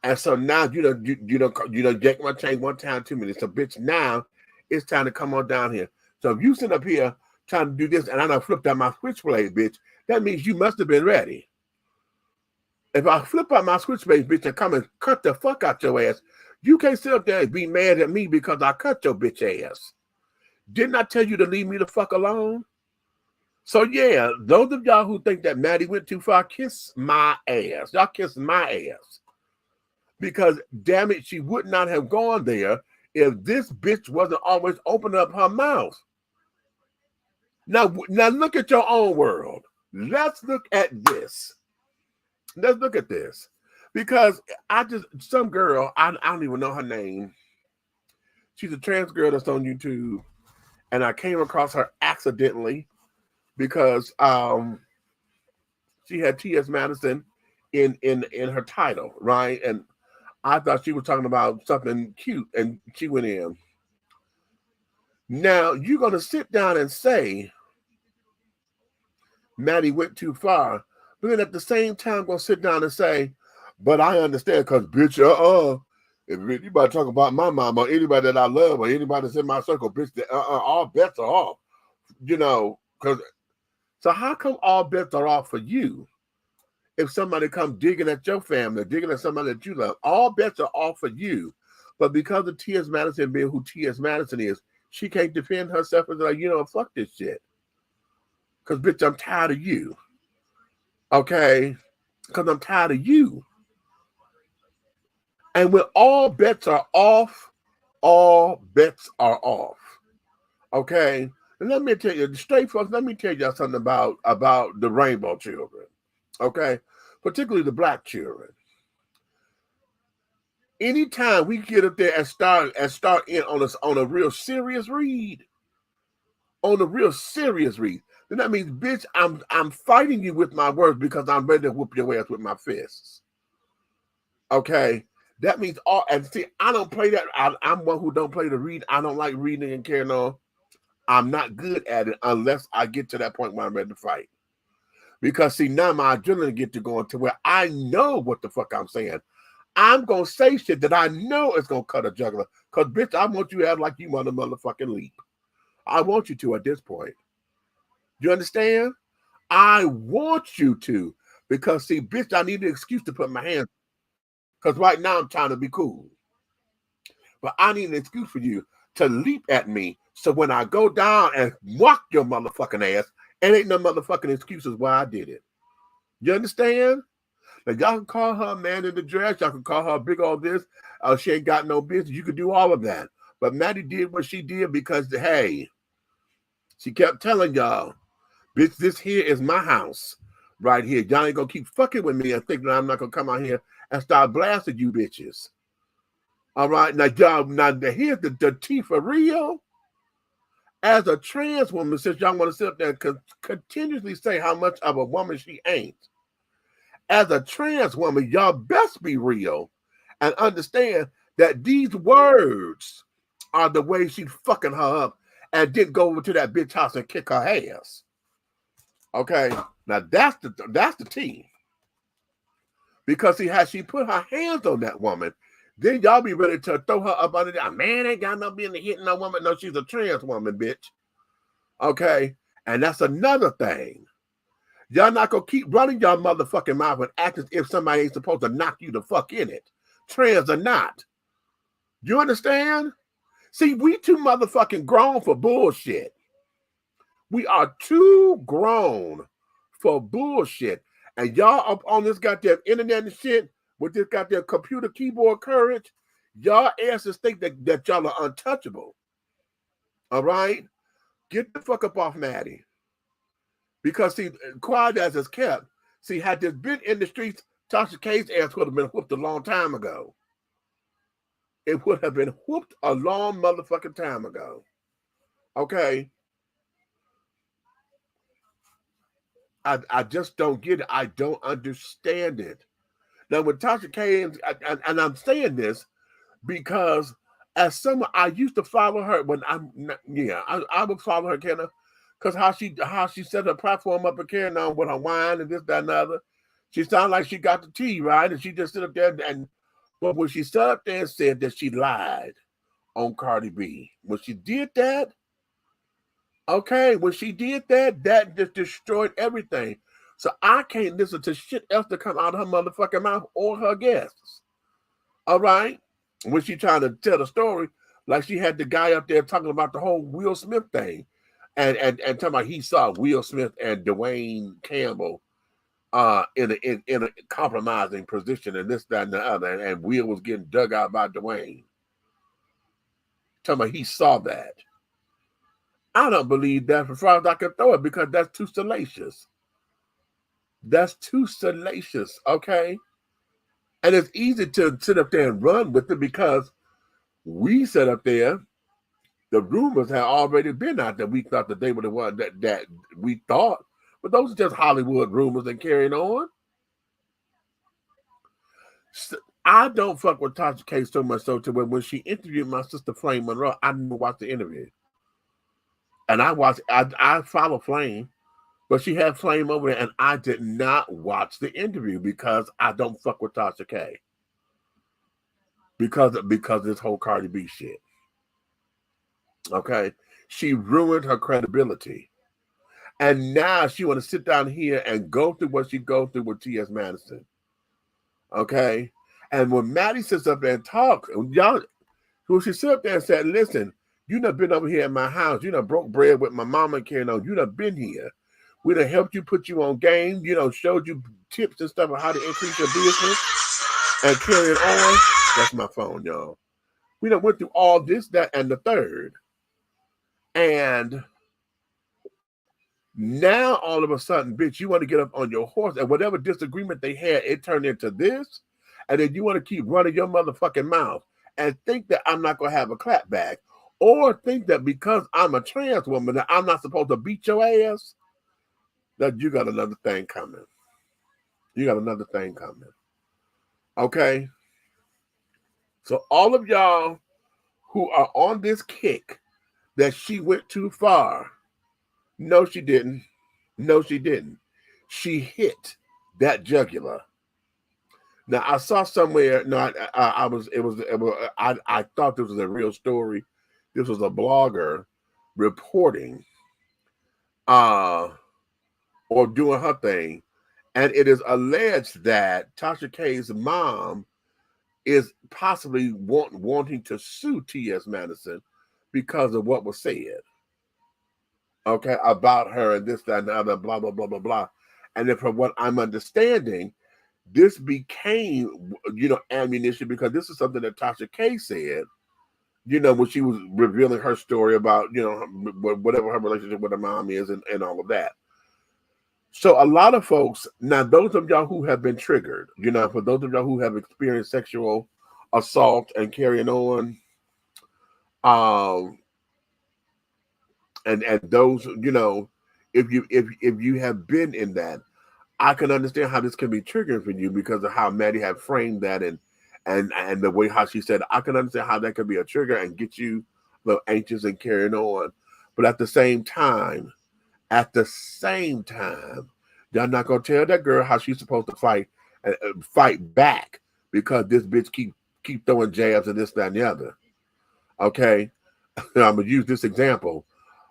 And so now you don't jack my chain one time too many. So, bitch, now it's time to come on down here. So if you sit up here trying to do this, and I done flipped out my switchblade, bitch, that means you must have been ready. If I flip out my switchblade, bitch, and come and cut the fuck out your ass, you can't sit up there and be mad at me because I cut your bitch ass. Didn't I tell you to leave me the fuck alone? So yeah, those of y'all who think that Maddie went too far, kiss my ass. Y'all kiss my ass. Because damn it, she would not have gone there if this bitch wasn't always opening up her mouth. Now look at your own world. Let's look at this. Let's look at this. Because some girl, I don't even know her name. She's a trans girl that's on YouTube. And I came across her accidentally because she had T.S. Madison in her title, right? And I thought she was talking about something cute, and she went in. Now you're gonna sit down and say Maddie went too far, but then at the same time gonna sit down and say, but I understand, because bitch, if anybody talk about my mom or anybody that I love or anybody that's in my circle, bitch, all bets are off. You know, so how come all bets are off for you? If somebody come digging at your family, digging at somebody that you love, all bets are off for you. But because of T.S. Madison being who T.S. Madison is, she can't defend herself and like, fuck this shit. Because, bitch, I'm tired of you. Okay? Because I'm tired of you. And when all bets are off, all bets are off. Okay? And let me tell you, straight folks, let me tell you something about the rainbow children. Okay? Particularly the black children. Anytime we get up there and start in on a real serious read, then that means, bitch, I'm fighting you with my words because I'm ready to whoop your ass with my fists. Okay? That means all, and see, I don't play that. I'm one who don't play the read. I don't like reading and carrying on. I'm not good at it unless I get to that point where I'm ready to fight. Because see, now my adrenaline get to going to where I know what the fuck I'm saying. I'm going to say shit that I know is going to cut a jugular. Because, bitch, I want you to act like you want to motherfucking leap. I want you to at this point. You understand? I want you to. Because, see, bitch, I need an excuse to put my hands. Because right now I'm trying to be cool. But I need an excuse for you to leap at me. So when I go down and whack your motherfucking ass, it ain't no motherfucking excuses why I did it. You understand? Now, y'all can call her a man in the dress. Y'all can call her big all this. She ain't got no business. You could do all of that. But Maddie did what she did because, hey, she kept telling y'all, bitch, this here is my house right here. Y'all ain't going to keep fucking with me and thinking I'm not going to come out here and start blasting you bitches. All right? Now, y'all, here's the tea for real. As a trans woman, since y'all want to sit up there and continuously say how much of a woman she ain't, as a trans woman, y'all best be real and understand that these words are the way she's fucking her up and didn't go over to that bitch house and kick her ass. Okay? Now that's the tea. Because see, how she put her hands on that woman, then y'all be ready to throw her up under there. Man, ain't got no business hitting no woman. No, she's a trans woman, bitch. Okay? And that's another thing. Y'all not gonna keep running y'all motherfucking mouth and acting as if somebody ain't supposed to knock you the fuck in it. Trans or not. You understand? See, we too motherfucking grown for bullshit. We are too grown for bullshit. And y'all up on this goddamn internet and shit with this goddamn computer keyboard courage, y'all asses think that y'all are untouchable. All right? Get the fuck up off Maddie. Because, see, quiet as it's kept, see, had this been in the streets, Tasha K's ass would have been whooped a long time ago. It would have been whooped a long motherfucking time ago. Okay? I just don't get it. I don't understand it. Now, with Tasha K, and I'm saying this because as someone, I used to follow her when I would follow her, Kenna. Because how she set her platform up and carrying on with her wine and this, that, and the other. She sounded like she got the tea, right? And she just stood up there but when she stood up there and said that she lied on Cardi B, when she did that, that just destroyed everything. So I can't listen to shit else to come out of her motherfucking mouth or her guests. All right? When she trying to tell the story, like she had the guy up there talking about the whole Will Smith thing. And talking about he saw Will Smith and Dwayne Campbell in a compromising position and this, that, and the other. And Will was getting dug out by Dwayne. Talking about he saw that. I don't believe that as far as I can throw it because that's too salacious. That's too salacious, okay? And it's easy to sit up there and run with it because we sat up there. The rumors had already been out that we thought that they were the one that we thought. But those are just Hollywood rumors and carrying on. I don't fuck with Tasha K so much so to when she interviewed my sister Flame Monroe, I didn't watch the interview. And I follow Flame, but she had Flame over there, and I did not watch the interview because I don't fuck with Tasha K. Because this whole Cardi B shit. Okay? She ruined her credibility. And now she want to sit down here and go through what she go through with T.S. Madison. Okay? And when Maddie sits up there and talks, y'all, when she sit up there and said, listen, you done been over here in my house. You done broke bread with my mama and carrying on. You done been here. We done helped you, put you on game. You know, showed you tips and stuff on how to increase your business and carry it on. That's my phone, y'all. We done went through all this, that, and the third. And now, all of a sudden, bitch, you want to get up on your horse, and whatever disagreement they had, it turned into this, and then you want to keep running your motherfucking mouth and think that I'm not going to have a clap back, or think that because I'm a trans woman that I'm not supposed to beat your ass, that you got another thing coming. You got another thing coming. Okay? So all of y'all who are on this kick that she went too far, no, she didn't. No, she didn't. She hit that jugular. Now I saw somewhere. No, I thought this was a real story. This was a blogger reporting, or doing her thing, and it is alleged that Tasha K's mom is possibly wanting to sue T.S. Madison because of what was said. Okay, about her and this, that, and the other, blah, blah, blah, blah, blah. And then from what I'm understanding, this became, ammunition because this is something that Tasha K said, when she was revealing her story about, whatever her relationship with her mom is and all of that. So a lot of folks, now those of y'all who have been triggered, for those of y'all who have experienced sexual assault and carrying on, and those, if you have been in that, I can understand how this can be triggering for you because of how Maddie had framed that and the way how she said it. I can understand how that could be a trigger and get you a little anxious and carrying on. But at the same time, y'all not gonna tell that girl how she's supposed to fight back because this bitch keep throwing jabs and this, that, and the other. Okay, I'm gonna use this example.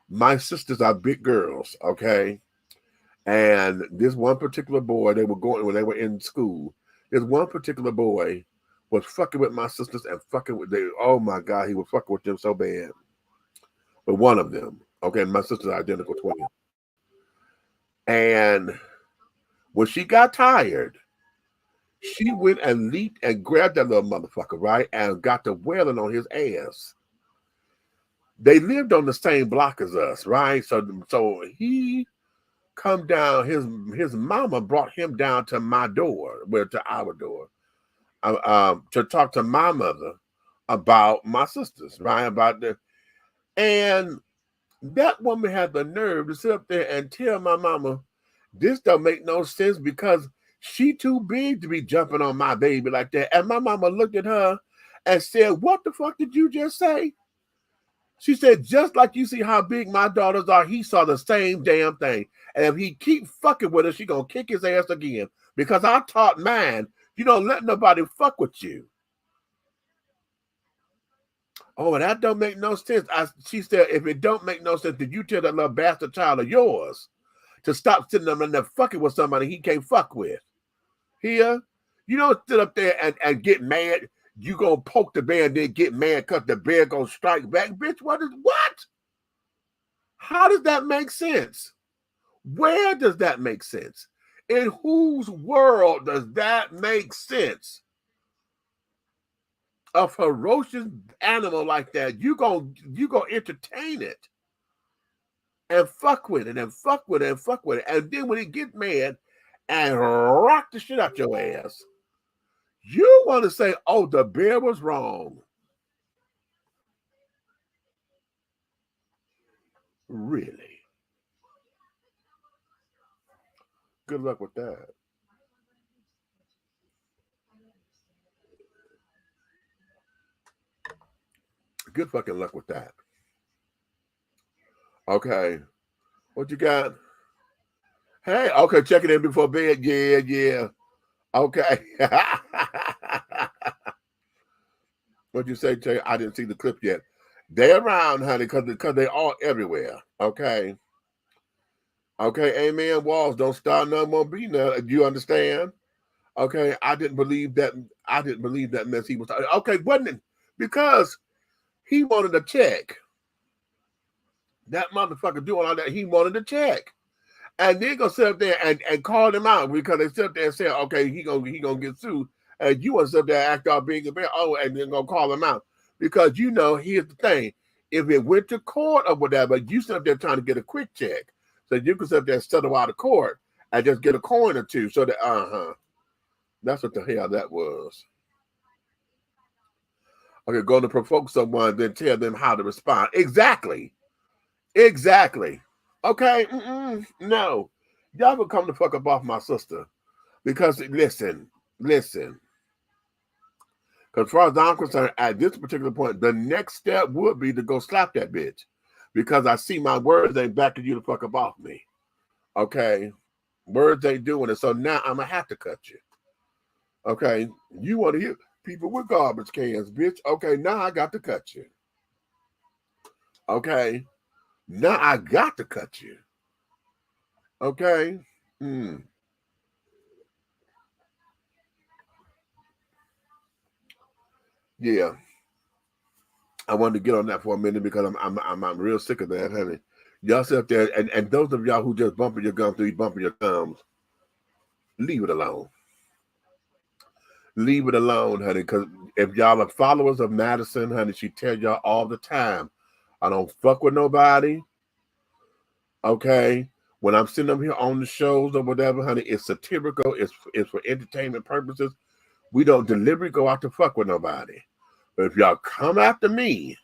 My sisters are big girls, okay? And this one particular boy, when they were in school, this one particular boy was fucking with my sisters and fucking with them. Oh my God, he was fucking with them so bad. But one of them, okay, my sisters are identical twins. And when she got tired, she went and leaped and grabbed that little motherfucker, right? And got to wailing on his ass. They lived on the same block as us, right? So he come down. His mama brought him down to my door, to our door, to talk to my mother about my sisters, right? And that woman had the nerve to sit up there and tell my mama, this don't make no sense because she too big to be jumping on my baby like that. And my mama looked at her and said, what the fuck did you just say? She said, just like you see how big my daughters are, he saw the same damn thing. And if he keep fucking with her, she gonna kick his ass again. Because I taught mine, you don't let nobody fuck with you. Oh, that don't make no sense. She said, if it don't make no sense, did you tell that little bastard child of yours to stop sitting up in there fucking with somebody he can't fuck with? Here, you don't sit up there and get mad. You gonna poke the bear and then get mad because the bear gonna strike back. Bitch, what? How does that make sense? Where does that make sense? In whose world does that make sense? A ferocious animal like that, you gonna entertain it and fuck with it and fuck with it and fuck with it. And then when it gets mad and rock the shit out your ass, you want to say, oh, the bear was wrong. Really? Good luck with that. Good fucking luck with that. Okay. What you got? Hey, okay, check it in before bed. Yeah. Okay. What'd you say, Jay? I didn't see the clip yet. They around, honey, because they all everywhere. Okay. Okay, amen. Walls don't start none, won't be none. Do you understand? Okay, I didn't believe that mess he was talking. Okay, wasn't it? Because he wanted a check. That motherfucker doing all that, he wanted a check. And they're gonna sit up there and call them out because they sit up there and say, okay, he gonna get sued. And you want to sit up there and act all big and bad, and then gonna call them out. Because here's the thing. If it went to court or whatever, you sit up there trying to get a quick check. So you can sit up there and settle out of court and just get a coin or two. So that that's what the hell that was. Okay, going to provoke someone, then tell them how to respond. Exactly. Okay, no. Y'all will come the fuck up off my sister. Because, listen. Because as far as I'm concerned, at this particular point, the next step would be to go slap that bitch. Because I see my words ain't backing you the fuck up off me. Okay? Words ain't doing it. So now I'm going to have to cut you. Okay? You want to hear people with garbage cans, bitch. Okay, now I got to cut you. Okay? Now I got to cut you. Okay? Yeah. I wanted to get on that for a minute because I'm real sick of that, honey. Y'all sit up there, and those of y'all who just bumping your gums through you bumping your thumbs, leave it alone. Leave it alone, honey, because if y'all are followers of Madison, honey, she tell y'all all the time, I don't fuck with nobody. Okay? When I'm sitting up here on the shows or whatever, honey, it's satirical, it's for entertainment purposes. We don't deliberately go out to fuck with nobody. But if y'all come after me,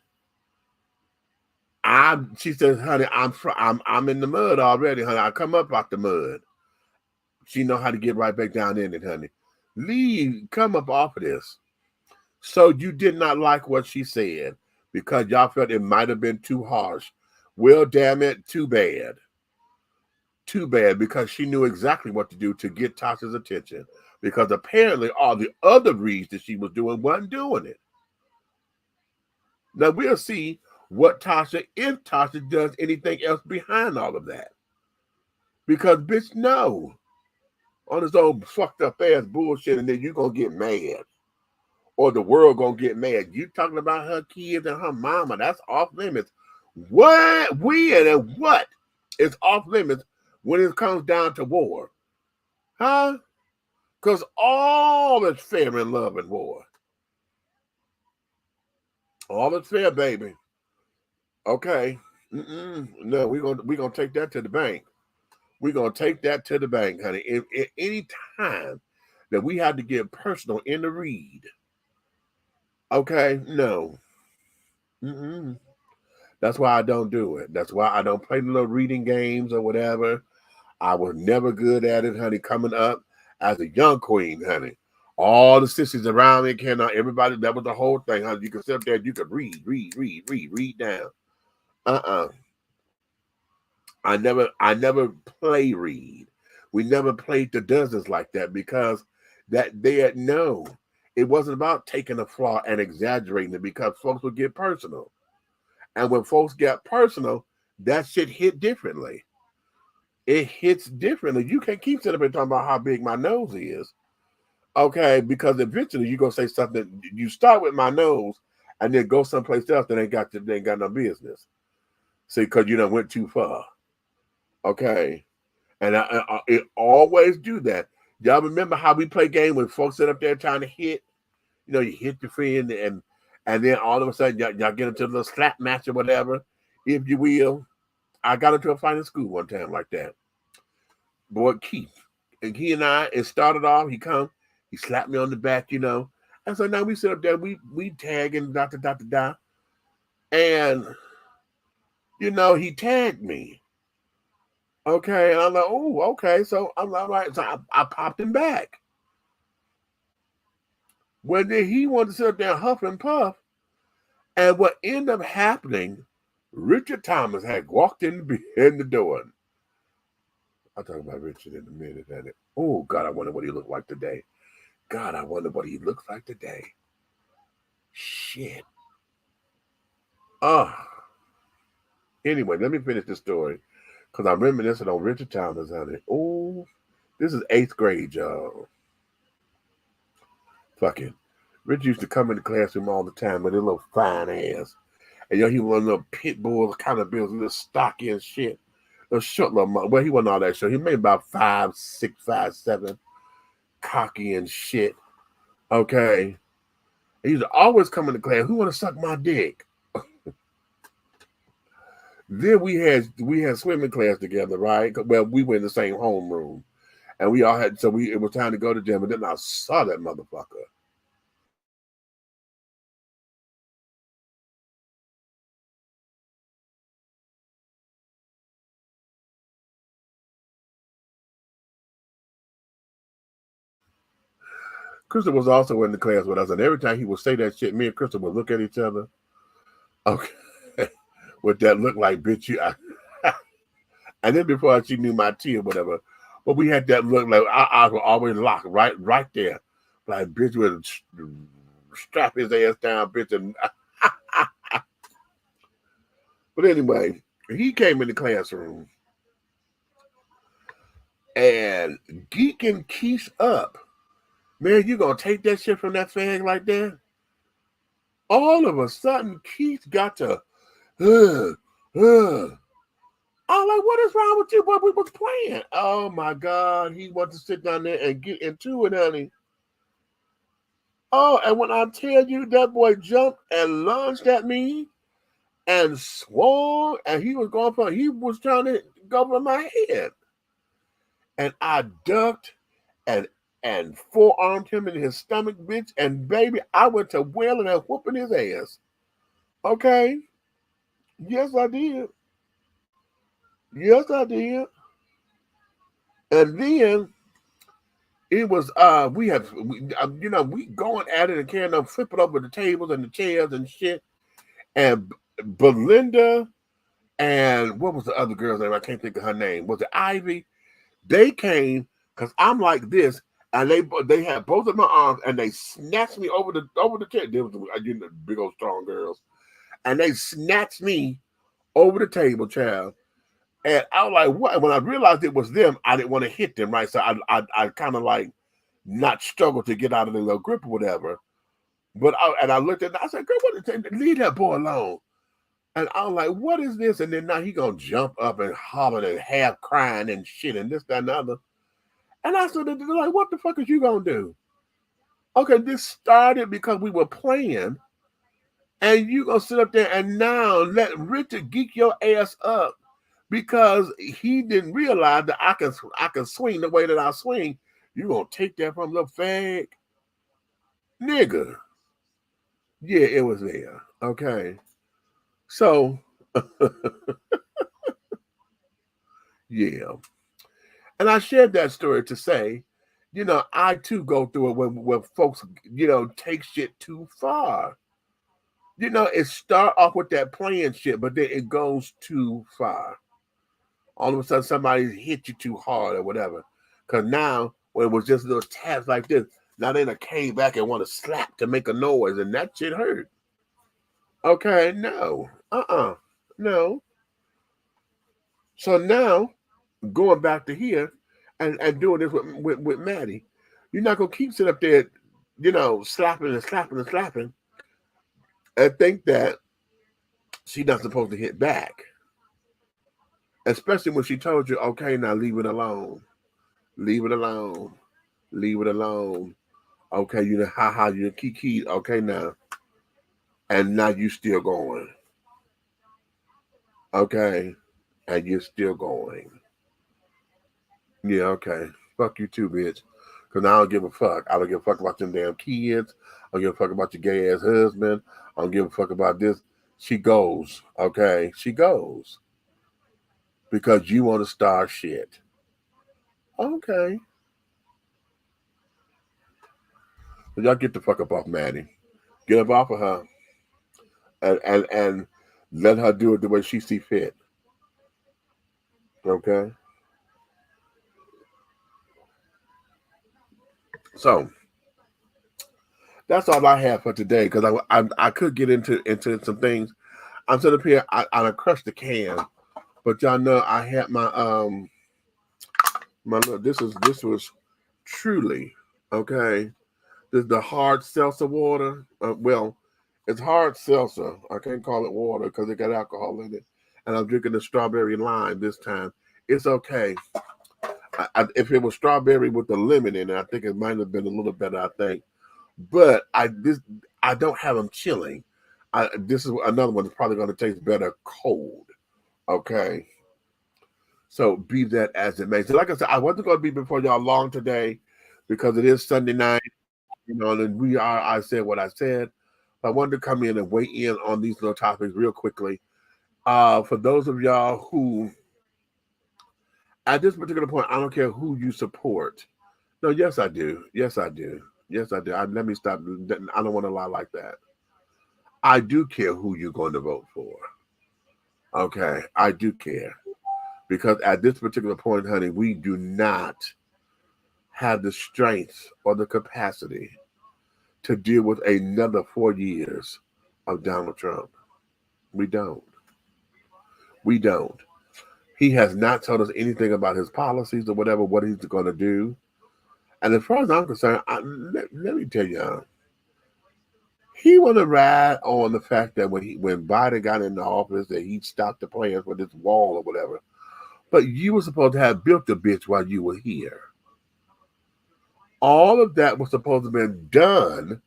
she says, honey, I'm in the mud already, honey. I come up out the mud. She know how to get right back down in it, honey. Come up off of this. So you did not like what she said because y'all felt it might have been too harsh. Well, damn it, too bad. Too bad, because she knew exactly what to do to get Tasha's attention. Because apparently all the other reads that she was doing wasn't doing it. Now we'll see what Tasha, if Tasha does anything else behind all of that. Because, bitch, no. On this old fucked up ass bullshit, and then you're going to get mad. Or the world going to get mad. You talking about her kids and her mama. That's off limits. What? When and what is off limits when it comes down to war? Huh? Because all is fair in love and war. All is fair, baby. Okay. No, we're gonna take that to the bank. We're gonna take that to the bank, honey. If any time that we had to get personal in the read, okay, no. That's why I don't do it. That's why I don't play the little reading games or whatever. I was never good at it, honey, coming up as a young queen, honey. All the sisters around me everybody, that was the whole thing, honey. You could sit up there and you could read down. I never play read. We never played the dozens like that because it wasn't about taking a flaw and exaggerating it because folks would get personal. And when folks get personal, that shit hit differently. It hits differently. You can't keep sitting up and talking about how big my nose is. Okay, because eventually you're going to say something. You start with my nose and then go someplace else that ain't got no business. See, because you done went too far. Okay. And it always do that. Y'all remember how we play game when folks sit up there trying to hit? You know, you hit your friend and then all of a sudden y'all get into a little slap match or whatever, if you will. I got into a fight in school one time like that. Boy, Keith. And he and I, it started off, he slapped me on the back, you know. And so now we sit up there, we tag and da. And, you know, he tagged me. Okay, and I'm like, oh, okay. So I'm like, all right. So I popped him back. Well, then he wanted to sit up there and huff and puff. And what ended up happening, Richard Thomas had walked in the door. I'll talk about Richard in a minute. Oh, God, I wonder what he looked like today. God, I wonder what he looks like today. Shit. Anyway, let me finish the story because I'm reminiscing on Richard Thomas, honey. Oh, this is 8th grade, y'all. Fucking. Rich used to come in the classroom all the time with his little fine ass. And he was a little pit bull kind of build, little stocky and shit. A short little, well, he wasn't all that short. He made about 5'6", 5'7", cocky and shit. Okay. He used to always come into class. Who want to suck my dick? Then we had swimming class together, right? Well, we were in the same homeroom, and we all had. It was time to go to gym, and then I saw that motherfucker. Crystal was also in the class with us, and every time he would say that shit, me and Crystal would look at each other. Okay, with that look like, bitch, you. And then before she knew my tea or whatever, but we had that look like I was always locked right there, like bitch would strap his ass down, bitch. And but anyway, he came in the classroom and geeking Keith up. Man, you gonna take that shit from that fag like that? All of a sudden, Keith got to, I'm like, what is wrong with you? What we was playing? Oh my God, he wanted to sit down there and get into it, honey. Oh, and when I tell you that boy jumped and lunged at me and swung, and he was trying to go for my head. And I ducked and forearmed him in his stomach, bitch. And baby, I went to wailing and whooping his ass. Okay? Yes, I did. Yes, I did. And then it was we going at it and carrying on, flipping over the tables and the chairs and shit. And Belinda and what was the other girl's name? I can't think of her name. Was it Ivy? They came because I'm like this, and they had both of my arms, and they snatched me over the chair. They was big old strong girls, and they snatched me over the table, child. And I was like, what? When I realized it was them, I didn't want to hit them, right? So I kind of like not struggled to get out of the little grip or whatever. But I looked at it, I said, girl, leave that boy alone. And I was like, what is this? And then now he gonna jump up and holler and half crying and shit and this, that, and the other. And I said, like, what the fuck is you gonna do? Okay, this started because we were playing, and you gonna sit up there and now let Richard geek your ass up because he didn't realize that I can swing the way that I swing. You gonna take that from little fag? Nigga. Yeah, it was there. Okay. So yeah. And I shared that story to say, I too go through it when folks, take shit too far. It start off with that playing shit, but then it goes too far. All of a sudden somebody hit you too hard or whatever. Because now, when it was just little taps like this, now they came back and want to slap to make a noise, and that shit hurt. Okay, no. No. So now, going back to here and doing this with Maddie, you're not going to keep sitting up there, slapping and slapping and slapping and think that she's not supposed to hit back. Especially when she told you, okay, now leave it alone. Leave it alone. Leave it alone. Okay, haha, you kiki. Okay, now. And now you still going. Okay. And you're still going. Yeah, okay. Fuck you too, bitch. Because I don't give a fuck. I don't give a fuck about them damn kids. I don't give a fuck about your gay ass husband. I don't give a fuck about this. She goes. Okay? She goes. Because you want to start shit. Okay. So y'all get the fuck up off Maddie. Get up off of her. and let her do it the way she see fit. Okay. So that's all I have for today because I could get into some things. I'm sitting up here. I crushed the can, but y'all know I had my this was truly okay. This is the hard seltzer water. Well, it's hard seltzer. I can't call it water because it got alcohol in it. And I'm drinking the strawberry lime this time. It's okay. If it was strawberry with the lemon in it, I think it might have been a little better. I think, but I don't have them chilling. This is another one that's probably going to taste better cold. Okay. So be that as it may. So like I said, I wasn't going to be before y'all long today because it is Sunday night. And I said what I said. I wanted to come in and weigh in on these little topics real quickly. For those of y'all who, at this particular point, I don't care who you support. No, yes, I do. Yes, I do. Yes, I do. Let me stop. I don't want to lie like that. I do care who you're going to vote for. Okay, I do care. Because at this particular point, honey, we do not have the strength or the capacity to deal with another 4 years of Donald Trump. We don't. We don't. He has not told us anything about his policies or whatever, what he's going to do. And as far as I'm concerned, let me tell you, he want to ride on the fact that when Biden got in the office that he stopped the plans for this wall or whatever. But you were supposed to have built the bitch while you were here. All of that was supposed to have been done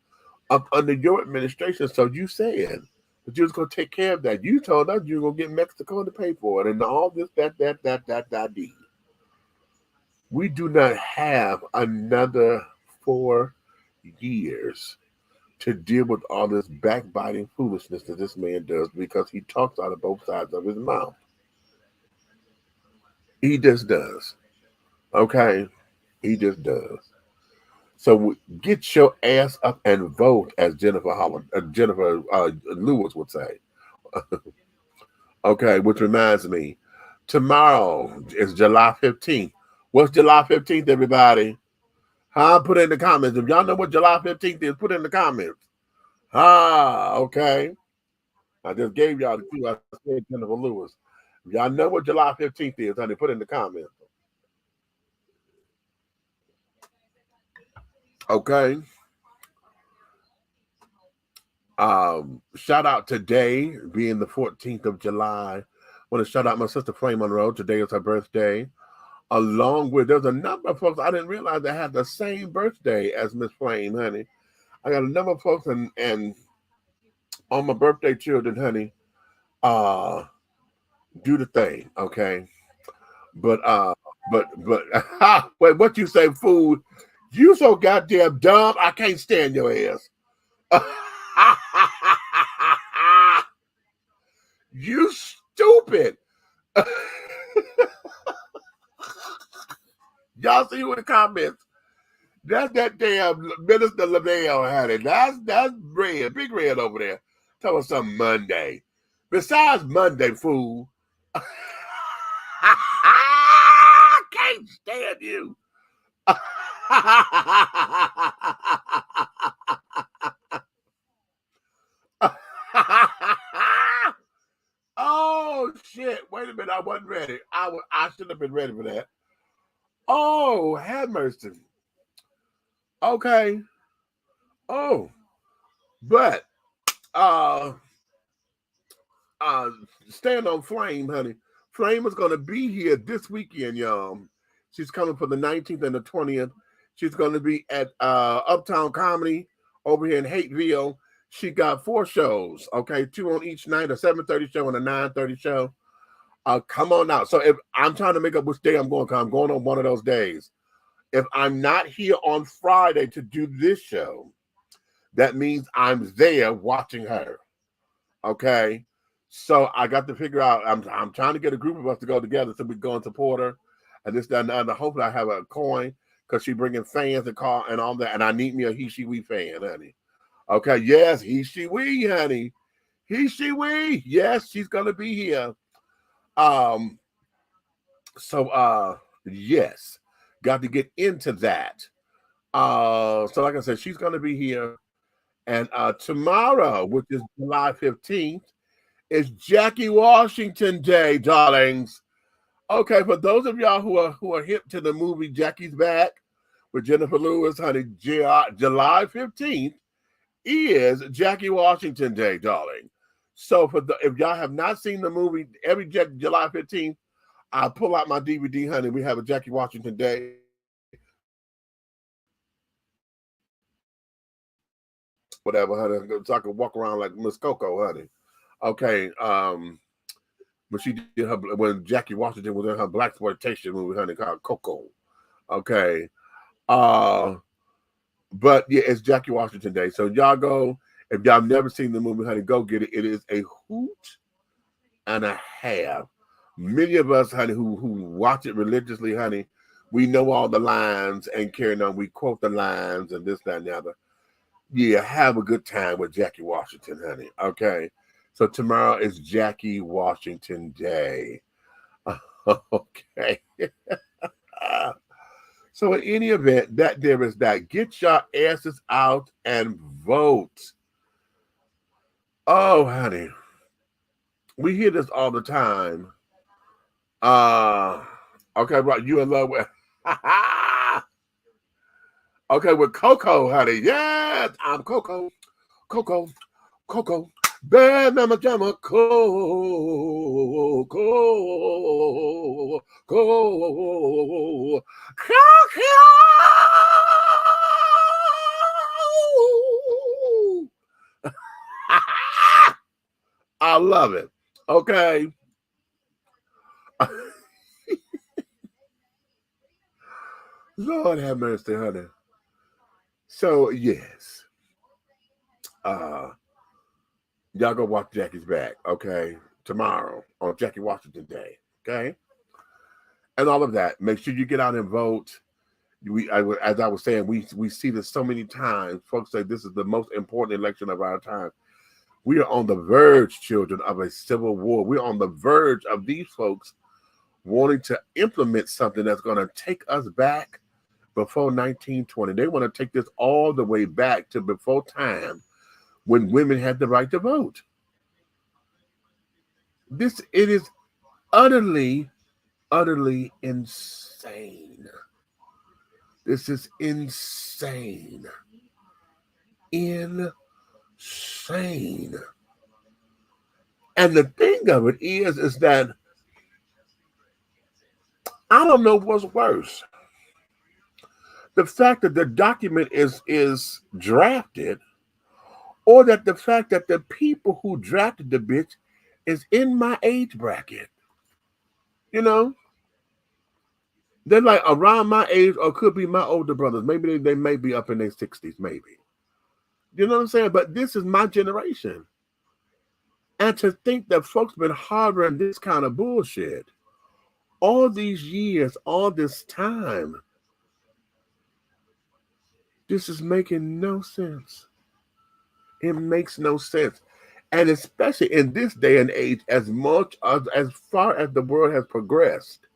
up under your administration. So you said that you was going to take care of that. You told us you were going to get Mexico to pay for it and all this, that. We do not have another 4 years to deal with all this backbiting foolishness that this man does because he talks out of both sides of his mouth. He just does. Okay? He just does. So get your ass up and vote, as Jennifer Lewis would say. Okay, which reminds me, tomorrow is July 15th. What's July 15th, everybody? Put it in the comments. If y'all know what July 15th is, put it in the comments. Okay. I just gave y'all the clue. I said Jennifer Lewis. If y'all know what July 15th is, honey, put it in the comments. Okay. Shout out today, being the 14th of July. I want to shout out my sister Flame Monroe. Today is her birthday. Along with, there's a number of folks I didn't realize they had the same birthday as Miss Flame, honey. I got a number of folks and on my birthday children, honey, do the thing, okay? But wait, what you say, food? You so goddamn dumb, I can't stand your ass. You stupid. Y'all see you in the comments. That's that damn Minister Lavelle had it. That's red, big red over there. Tell us some Monday. Besides Monday, fool. I can't stand you. Oh shit! Wait a minute, I wasn't ready. I should have been ready for that. Oh, have mercy. Okay. Oh, but stand on Flame, honey. Flame is gonna be here this weekend, y'all. She's coming for the 19th and the 20th. She's gonna be at Uptown Comedy over here in Hateville. She got 4 shows, okay, 2 on each night, a 7:30 show and a 9:30 show. Come on out. So if I'm trying to make up which day I'm going, because I'm going on one of those days. If I'm not here on Friday to do this show, that means I'm there watching her. Okay. So I got to figure out, I'm trying to get a group of us to go together so we go and support her. And this, that, and the other. Hopefully I have a coin because she's bringing fans and call and all that. And I need me a he, she, we fan, honey. Okay. Yes, he, she, we, honey. He, she, we. Yes, she's gonna be here. Yes, got to get into that. So like I said, she's gonna be here. And tomorrow, which is July 15th, is Jackie Washington Day, darlings. Okay, for those of y'all who are hip to the movie Jackie's Back with Jennifer Lewis, honey, July 15th is Jackie Washington Day, darling. So if y'all have not seen the movie, every July 15th, I pull out my DVD, honey. We have a Jackie Washington Day. Whatever, honey. So I can walk around like Miss Coco, honey. Okay. When she did when Jackie Washington was in her blaxploitation movie, honey, called Coco. Okay. But yeah, it's Jackie Washington Day. So y'all go. If y'all never seen the movie, honey, go get it. It is a hoot and a half. Many of us, honey, who watch it religiously, honey, we know all the lines and carrying on. We quote the lines and this, that, and the other. Yeah, have a good time with Jackie Washington, honey. Okay. So tomorrow is Jackie Washington Day. Okay. So in any event, that there is that. Get your asses out and vote. Oh, honey. We hear this all the time. Okay, right. You in love with okay, with Coco, honey. Yes, I'm Coco. Coco. Bad mama jamma, Coco. I love it. Okay. Lord have mercy, honey. So yes. Y'all go watch Jackie's Back, okay? Tomorrow on Jackie Washington Day, okay? And all of that. Make sure you get out and vote. As I was saying, we see this so many times. Folks say this is the most important election of our time. We are on the verge, children, of a civil war. We're on the verge of these folks wanting to implement something that's going to take us back before 1920. They want to take this all the way back to before time when women had the right to vote. It is utterly insane. This is insane. Insane. And the thing of it is that I don't know what's worse. The fact that the document is drafted, or that the fact that the people who drafted the bitch is in my age bracket. You know? They're like around my age, or could be my older brothers. Maybe they may be up in their 60s, maybe. You know what I'm saying? But this is my generation. And to think that folks been harboring this kind of bullshit all these years, all this time, this is making no sense. It makes no sense. And especially in this day and age, as far as the world has progressed,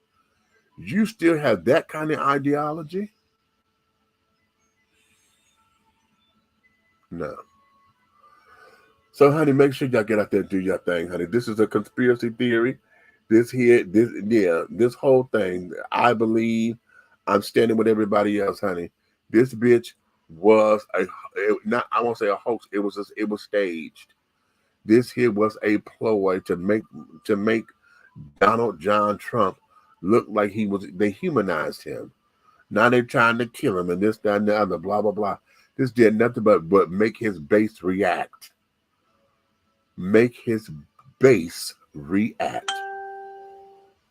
you still have that kind of ideology? No. So, honey, make sure y'all get out there and do your thing, honey. This is a conspiracy theory. This whole thing, I believe I'm standing with everybody else, honey. This bitch was I won't say a hoax. It was staged. This here was a ploy to make Donald John Trump look like they humanized him. Now they're trying to kill him and this, that, and the other, blah, blah, blah. This did nothing but make his base react. Make his base react.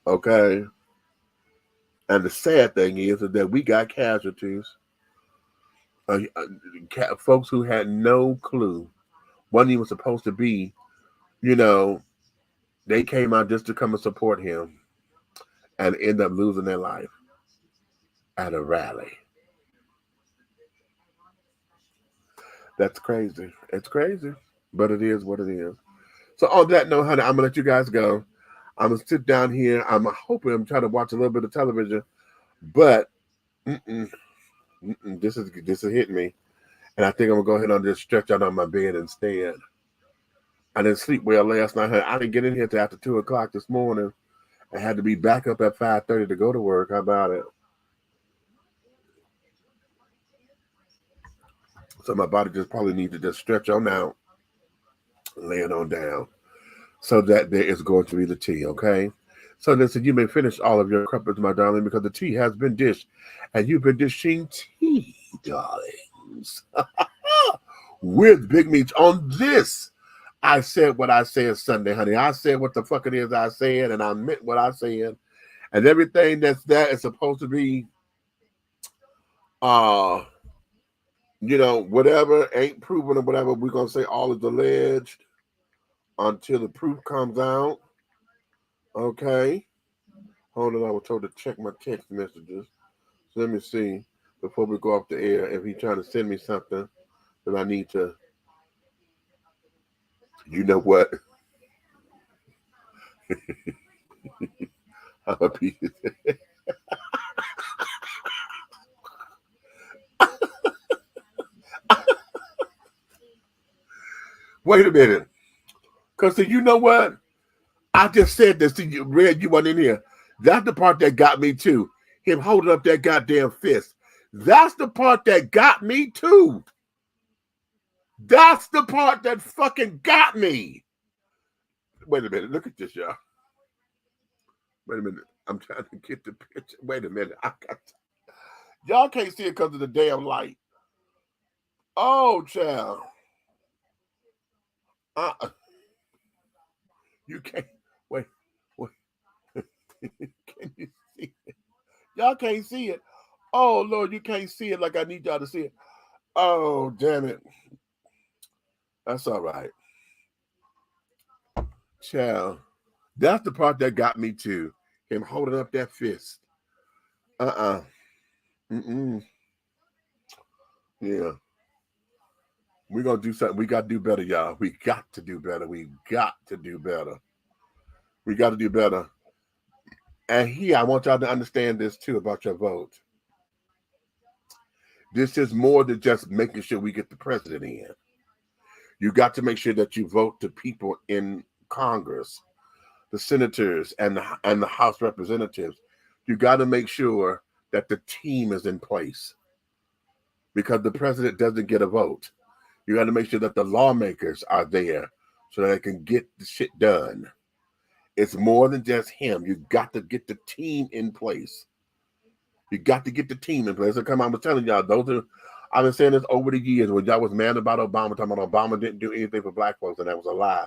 Okay? And the sad thing is that we got casualties. Folks who had no clue, wasn't even supposed to be, they came out just to come and support him and end up losing their life at a rally. That's crazy. It's crazy, but it is what it is. So on that note, honey, I'm gonna let you guys go. I'm gonna sit down here. I'm trying to watch a little bit of television, but this is hitting me, and I think I'm gonna go ahead and just stretch out on my bed instead. I didn't sleep well last night. I didn't get in here till after 2:00 this morning. I had to be back up at 5:30 to go to work. How about it? So my body just probably needs to just stretch on out, laying on down, so that there is going to be the tea, okay? So listen, you may finish all of your crumpets, my darling, because the tea has been dished, and you've been dishing tea, darlings, with Big Meats on this. I said what I said Sunday, honey. I said what the fuck it is I said, and I meant what I said. And everything that's that is supposed to be, whatever ain't proven or whatever, we're going to say all is alleged until the proof comes out. Okay. Hold on, I was told to check my text messages. So let me see, before we go off the air, if he's trying to send me something that I need to, you know what? I'm a piece of it. Wait a minute. Because you know what? I just said this to you, Red, you weren't in here. That's the part that got me too. Him holding up that goddamn fist. That's the part that got me too. That's the part that fucking got me. Wait a minute. Look at this, y'all. Wait a minute. I'm trying to get the picture. Wait a minute. Y'all can't see it because of the damn light. Oh, child. You can't. Wait. Can you see it? Y'all can't see it. Oh, Lord, you can't see it like I need y'all to see it. Oh, damn it. That's all right. Child. That's the part that got me too. Him holding up that fist. Yeah. We're going to do something. We got to do better, y'all. We got to do better. We got to do better. We got to do better. And here, I want y'all to understand this too about your vote. This is more than just making sure we get the president in. You got to make sure that you vote the people in Congress, the senators, and the House representatives. You got to make sure that the team is in place, because the president doesn't get a vote. You got to make sure that the lawmakers are there so that they can get the shit done. It's more than just him. You got to get the team in place. You got to get the team in place. I was telling y'all, I've been saying this over the years when y'all was mad about Obama, talking about Obama didn't do anything for black folks, and that was a lie.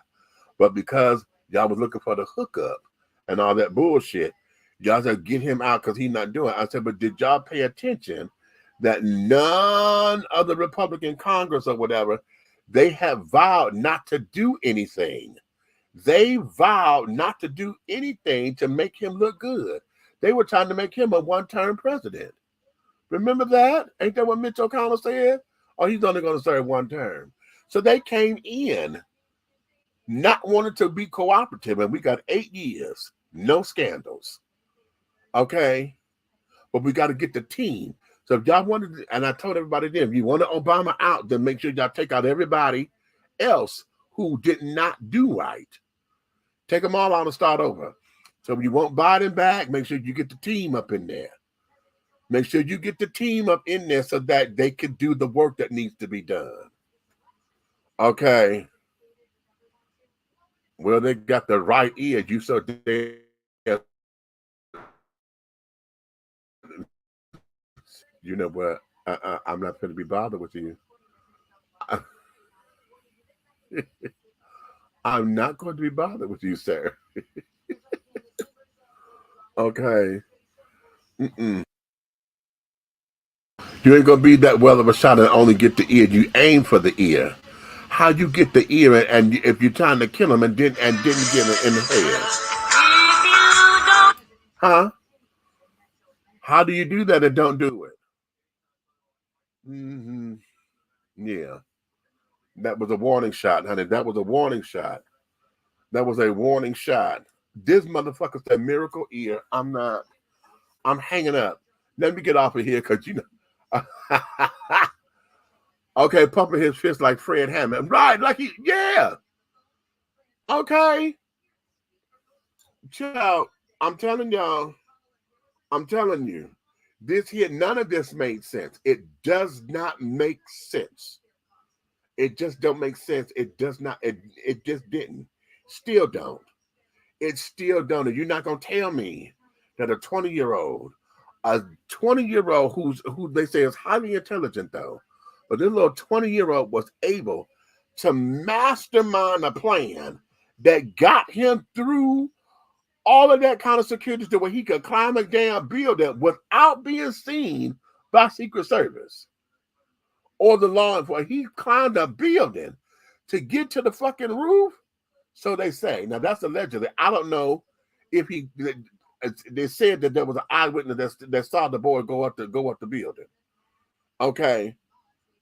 But because y'all was looking for the hookup and all that bullshit, y'all said get him out because he's not doing it. I said, but did y'all pay attention that none of the Republican Congress or whatever, they have vowed not to do anything. They vowed not to do anything to make him look good. They were trying to make him a one-term president. Remember that? Ain't that what Mitch McConnell said? Oh, he's only going to serve one term. So they came in not wanting to be cooperative, and we got 8 years, no scandals. Okay? But we got to get the team. So if y'all wanted to, and I told everybody then, if you want Obama out, then make sure y'all take out everybody else who did not do right. Take them all out and start over. So if you want Biden back, make sure you get the team up in there. Make sure you get the team up in there so that they can do the work that needs to be done. Okay. Well, they got the right ear. You so they. You know what? I'm not going to be bothered with you. I'm not going to be bothered with you, sir. Okay. You ain't going to be that well of a shot and only get the ear. You aim for the ear. How you get the ear, and if you're trying to kill him and didn't get him in the head? Huh? How do you do that and don't do it? Yeah. That was a warning shot, honey. That was a warning shot. That was a warning shot. This motherfucker said miracle ear. I'm hanging up. Let me get off of here because you know. Okay, pumping his fist like Fred Hammond. Right, like yeah. Okay. Child, I'm telling y'all, I'm telling you, this here, none of this made sense. It does not make sense. It just don't make sense. It does not, it just didn't. Still don't. It still don't. And you're not gonna tell me that a 20-year-old who they say is highly intelligent though, but this little 20-year-old was able to mastermind a plan that got him through all of that kind of security to where he could climb a damn building without being seen by Secret Service or the law enforcement. He climbed a building to get to the fucking roof. So they say. Now that's allegedly. I don't know if they said that there was an eyewitness that saw the boy go up the building. Okay.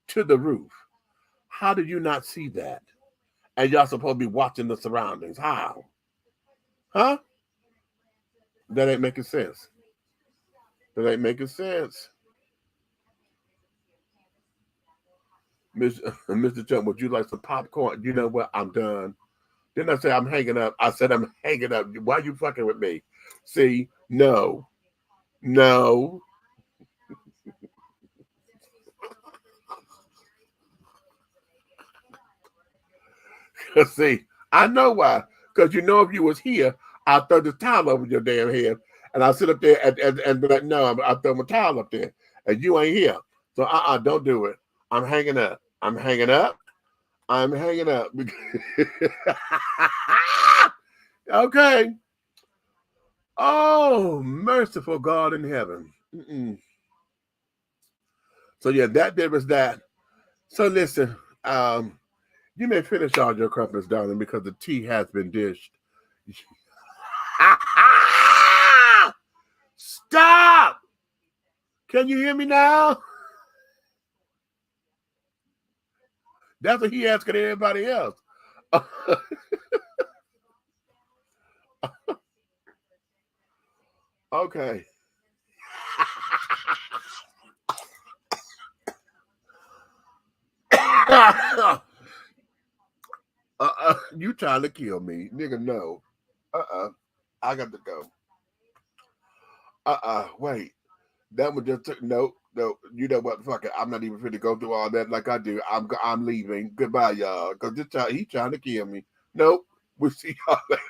To the roof. How did you not see that? And y'all supposed to be watching the surroundings. How? Huh? That ain't making sense. That ain't making sense. Mr. Trump, would you like some popcorn? You know what? I'm done. Didn't I say I'm hanging up? I said I'm hanging up. Why are you fucking with me? See? No. No. See, I know why. Because you know if you was here, I'll throw this towel over your damn head. And I'll sit up there and be like, no, I'll throw my towel up there. And you ain't here. So don't do it. I'm hanging up. I'm hanging up. I'm hanging up. Okay. Oh, merciful God in heaven. So yeah, there was that. So listen, you may finish all your crumpets, darling, because the tea has been dished. Stop! Can you hear me now? That's what he asking everybody else. Okay. You trying to kill me, nigga? No. I got to go. Wait. That one just took no. You know what? Fuck it. I'm not even fit to go through all that like I do. I'm leaving. Goodbye, y'all. Because he trying to kill me. Nope. We'll see y'all later.